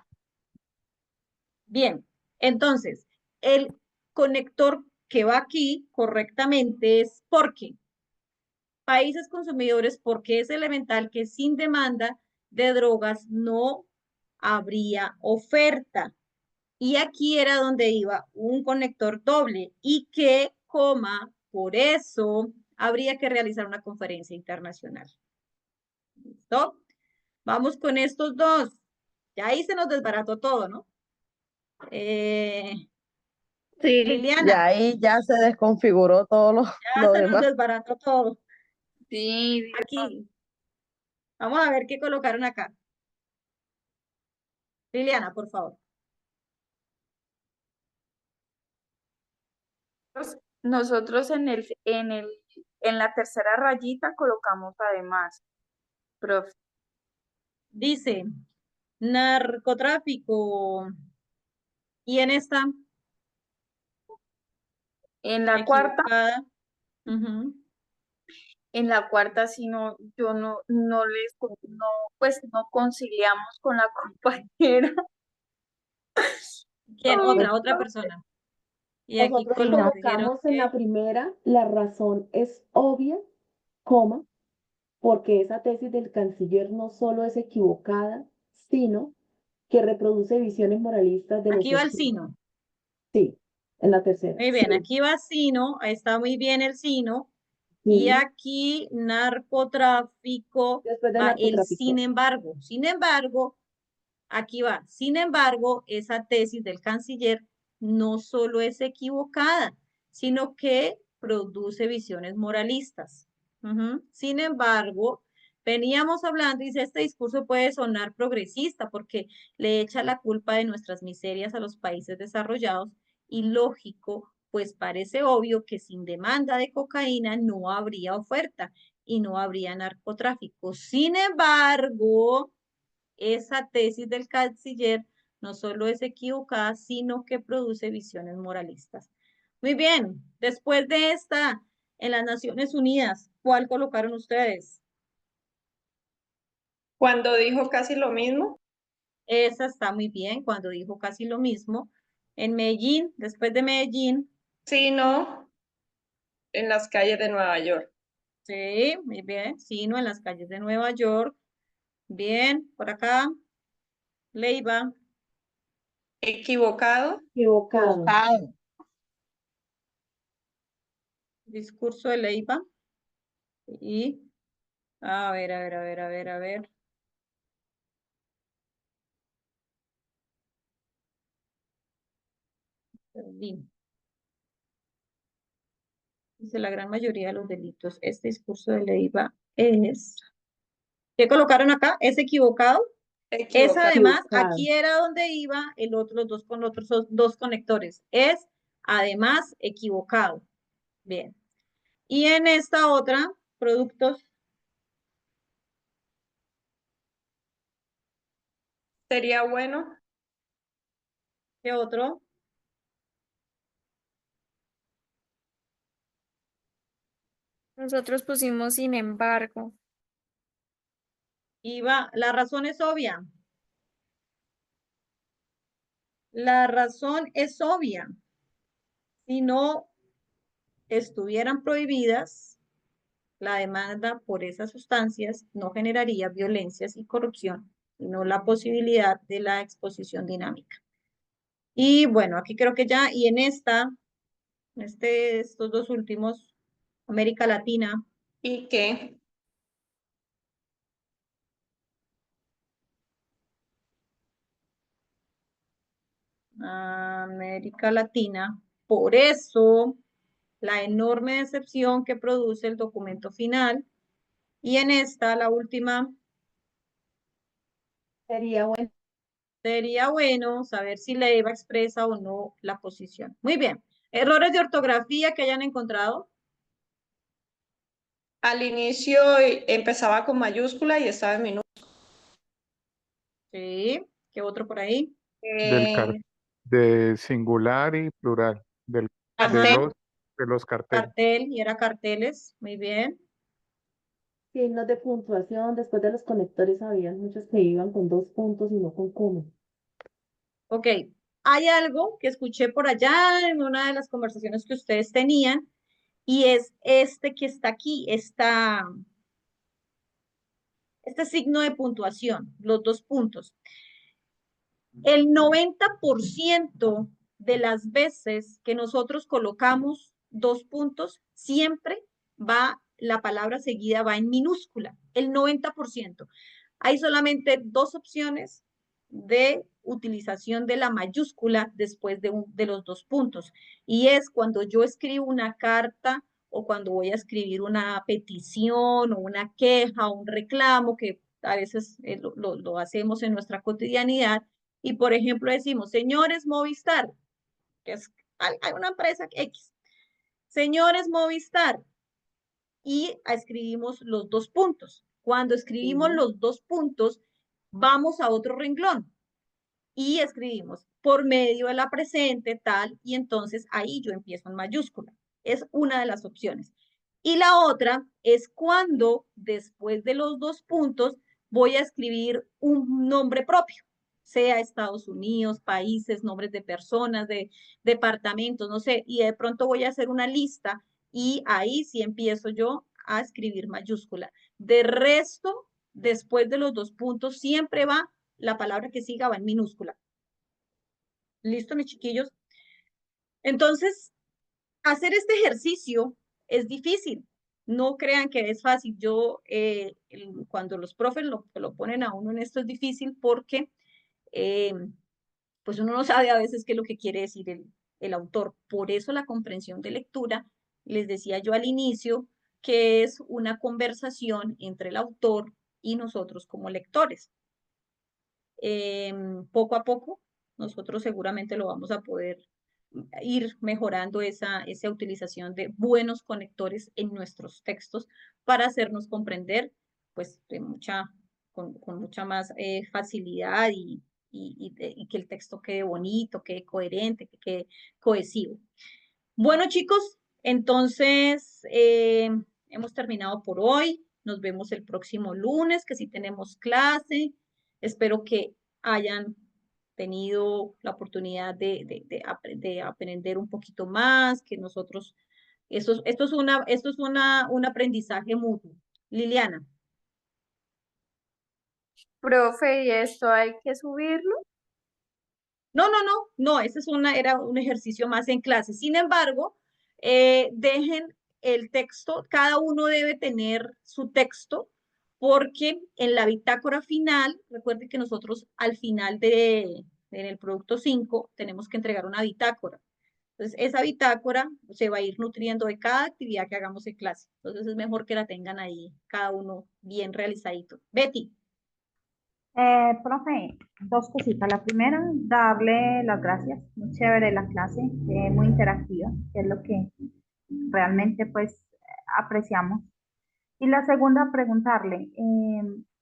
S4: Bien, entonces, el conector que va aquí correctamente es porque países consumidores, porque es elemental que sin demanda de drogas no habría oferta. Y aquí era donde iba un conector doble y que, por eso habría que realizar una conferencia internacional. ¿Listo? Vamos con estos dos. Ya ahí se nos desbarató todo, ¿no?
S11: Sí, ya
S4: Liliana,
S11: ahí ya se desconfiguró todo
S4: ya
S11: lo
S4: se nos
S11: demás.
S4: desbarató todo.
S5: Sí,
S4: Aquí, vamos a ver qué colocaron acá. Liliana, por favor.
S5: nosotros en la tercera rayita colocamos además, profe.
S4: Dice, narcotráfico. Y en esta,
S5: En la cuarta,
S4: equivocada. Ujú.
S5: en la cuarta sí no, yo no pues no conciliamos con la compañera.
S4: ¿Quién?
S5: Ay,
S4: Otra persona. Y aquí
S12: Nosotros
S10: sí, no,
S4: dijeron
S12: colocamos en
S4: que
S12: la primera, la razón es obvia, coma, porque esa tesis del canciller no solo es equivocada, sino que reproduce visiones moralistas de
S4: aquí
S12: los
S4: va el
S12: estilos.
S4: sino.
S12: Sí, en la tercera.
S4: Muy bien, aquí va sino, ahí está muy bien el sino. Y
S12: Sí,
S4: aquí narcotráfico
S12: después de
S4: va el sin
S12: narcotráfico.
S4: embargo. Sin embargo, aquí va. Sin embargo, esa tesis del canciller no solo es equivocada, sino que produce visiones moralistas. Sin embargo, veníamos hablando y dice, este discurso puede sonar progresista porque le echa la culpa de nuestras miserias a los países desarrollados y lógico, pues parece obvio que sin demanda de cocaína no habría oferta y no habría narcotráfico. Sin embargo, esa tesis del canciller no solo es equivocada, sino que produce visiones moralistas. Muy bien. Después de esta, en las Naciones Unidas, ¿cuál colocaron ustedes?
S9: Cuando dijo casi lo mismo.
S4: Esa está muy bien, cuando dijo casi lo mismo. En Medellín, después de Medellín.
S9: Sí, no. En las calles de Nueva York.
S4: Sí, muy bien. Sino en las calles de Nueva York. Bien, por acá. Leiva.
S9: Equivocado.
S12: Equivocado.
S7: Equivocado.
S4: Discurso de Leiva. Y, a ver, a ver, a ver, a ver, a ver. Perdí. Dice la gran mayoría de los delitos. Este discurso de Leiva es... ¿Qué colocaron acá? ¿Es equivocado? Es
S9: Equivocado.
S4: además,
S12: Equivocado.
S4: aquí era donde iba el otro, los dos con otros dos conectores. Es además equivocado. Bien. Y en esta otra, productos,
S9: Sería bueno.
S4: ¿qué otro?
S8: Nosotros pusimos sin embargo.
S4: Iba, la razón es obvia. La razón es obvia. Si no estuvieran prohibidas, la demanda por esas sustancias no generaría violencias y corrupción, sino la posibilidad de la exposición dinámica. Y bueno, aquí creo que ya, y en estos dos últimos, América Latina.
S9: ¿Y qué?
S4: América Latina. Por eso, la enorme decepción que produce el documento final. Y en esta, la última, sería bueno saber si Leiva expresa o no la posición. Muy bien. Errores de ortografía que hayan encontrado.
S9: Al inicio empezaba con mayúscula y estaba en minúscula.
S4: Sí. ¿Qué otro por ahí?
S2: De singular y plural, de
S4: Cartel.
S2: los carteles.
S4: Cartel, y era carteles. Muy bien.
S12: Signos de puntuación, después de los conectores había muchos que iban con 2 puntos y no con coma.
S4: Ok. Hay algo que escuché por allá en una de las conversaciones que ustedes tenían, y es este que está aquí, este signo de puntuación, los 2 puntos. El 90% de las veces que nosotros colocamos 2 puntos, siempre la palabra seguida va en minúscula, el 90%. Hay solamente 2 opciones de utilización de la mayúscula después de los 2 puntos. Y es cuando yo escribo una carta o cuando voy a escribir una petición o una queja o un reclamo, que a veces lo hacemos en nuestra cotidianidad. Y por ejemplo decimos, señores Movistar, que hay una empresa X, señores Movistar, y escribimos los 2 puntos. Cuando escribimos los 2 puntos, vamos a otro renglón y escribimos por medio de la presente tal, y entonces ahí yo empiezo en mayúscula. Es una de las opciones. Y la otra es cuando después de los 2 puntos voy a escribir un nombre propio, sea Estados Unidos, países, nombres de personas, de departamentos, no sé, y de pronto voy a hacer una lista y ahí sí empiezo yo a escribir mayúscula. De resto, después de los 2 puntos, siempre va la palabra que siga, va en minúscula. ¿Listo, mis chiquillos? Entonces, hacer este ejercicio es difícil. No crean que es fácil. Cuando los profes lo ponen a uno en esto es difícil porque pues uno no sabe a veces qué es lo que quiere decir el autor. Por eso la comprensión de lectura, les decía yo al inicio, que es una conversación entre el autor y nosotros como lectores. Poco a poco, nosotros seguramente lo vamos a poder ir mejorando esa utilización de buenos conectores en nuestros textos para hacernos comprender pues con mucha más facilidad y que el texto quede bonito, quede coherente, que quede cohesivo. Bueno, chicos, entonces hemos terminado por hoy. Nos vemos el próximo lunes, que sí tenemos clase. Espero que hayan tenido la oportunidad de aprender un poquito más, que nosotros, esto es un aprendizaje mutuo. Liliana.
S5: Profe, ¿y esto hay que subirlo?
S4: No, ese era un ejercicio más en clase. Sin embargo, dejen el texto, cada uno debe tener su texto, porque en la bitácora final, recuerden que nosotros al final en el producto 5 tenemos que entregar una bitácora. Entonces, esa bitácora se va a ir nutriendo de cada actividad que hagamos en clase. Entonces, es mejor que la tengan ahí, cada uno bien realizadito. Betty.
S6: Profe, dos cositas. La primera, darle las gracias. Muy chévere la clase, muy interactiva, que es lo que realmente pues apreciamos. Y la segunda, preguntarle,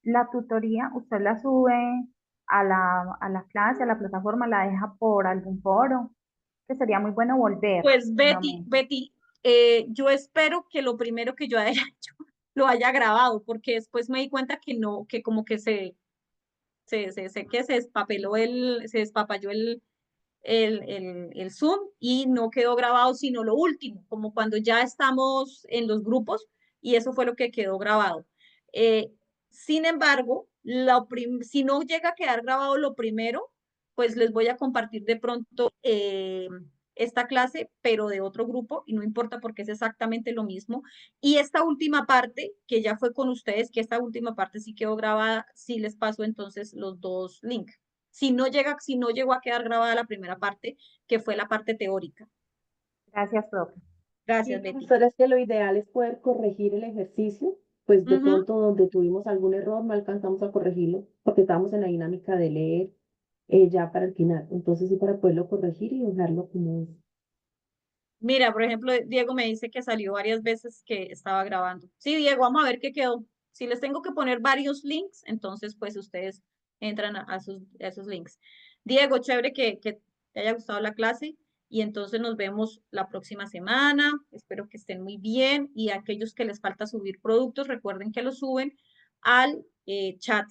S6: la tutoría, ¿usted la sube a la clase, a la plataforma, la deja por algún foro? Que sería muy bueno volver
S4: Pues
S6: nuevamente.
S4: Betty, yo espero que lo primero que yo haya hecho lo haya grabado, porque después me di cuenta que no, que como que se despapeló se despapalló el Zoom y no quedó grabado sino lo último, como cuando ya estamos en los grupos y eso fue lo que quedó grabado. Sin embargo, si no llega a quedar grabado lo primero, pues les voy a compartir de pronto esta clase, pero de otro grupo, y no importa porque es exactamente lo mismo. Y esta última parte, que ya fue con ustedes, que esta última parte sí quedó grabada, sí les paso entonces los dos links. Si no llegó a quedar grabada la primera parte, que fue la parte teórica.
S6: Gracias, profe.
S4: Gracias,
S12: Sí,
S4: Betty.
S12: profesora, es que lo ideal es poder corregir el ejercicio, pues de pronto donde tuvimos algún error no alcanzamos a corregirlo, porque estábamos en la dinámica de leer ya para el final. Entonces, sí, para poderlo corregir y dejarlo como es.
S4: Mira, por ejemplo, Diego me dice que salió varias veces que estaba grabando. Sí, Diego, vamos a ver qué quedó. Si les tengo que poner varios links, entonces pues ustedes entran a esos links. Diego, chévere que te haya gustado la clase y entonces nos vemos la próxima semana. Espero que estén muy bien y aquellos que les falta subir productos, recuerden que los suben al chat,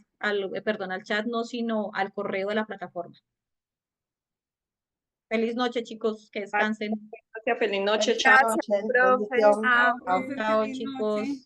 S4: perdón, al chat no, sino al correo de la plataforma. Feliz noche, chicos, que descansen.
S9: Gracias, feliz noche,
S11: Feliz
S9: chao.
S11: noche,
S5: Profe.
S11: bendición.
S3: Chao,
S4: Chao,
S3: profe,
S4: chao,
S3: feliz
S4: chicos.
S3: noche.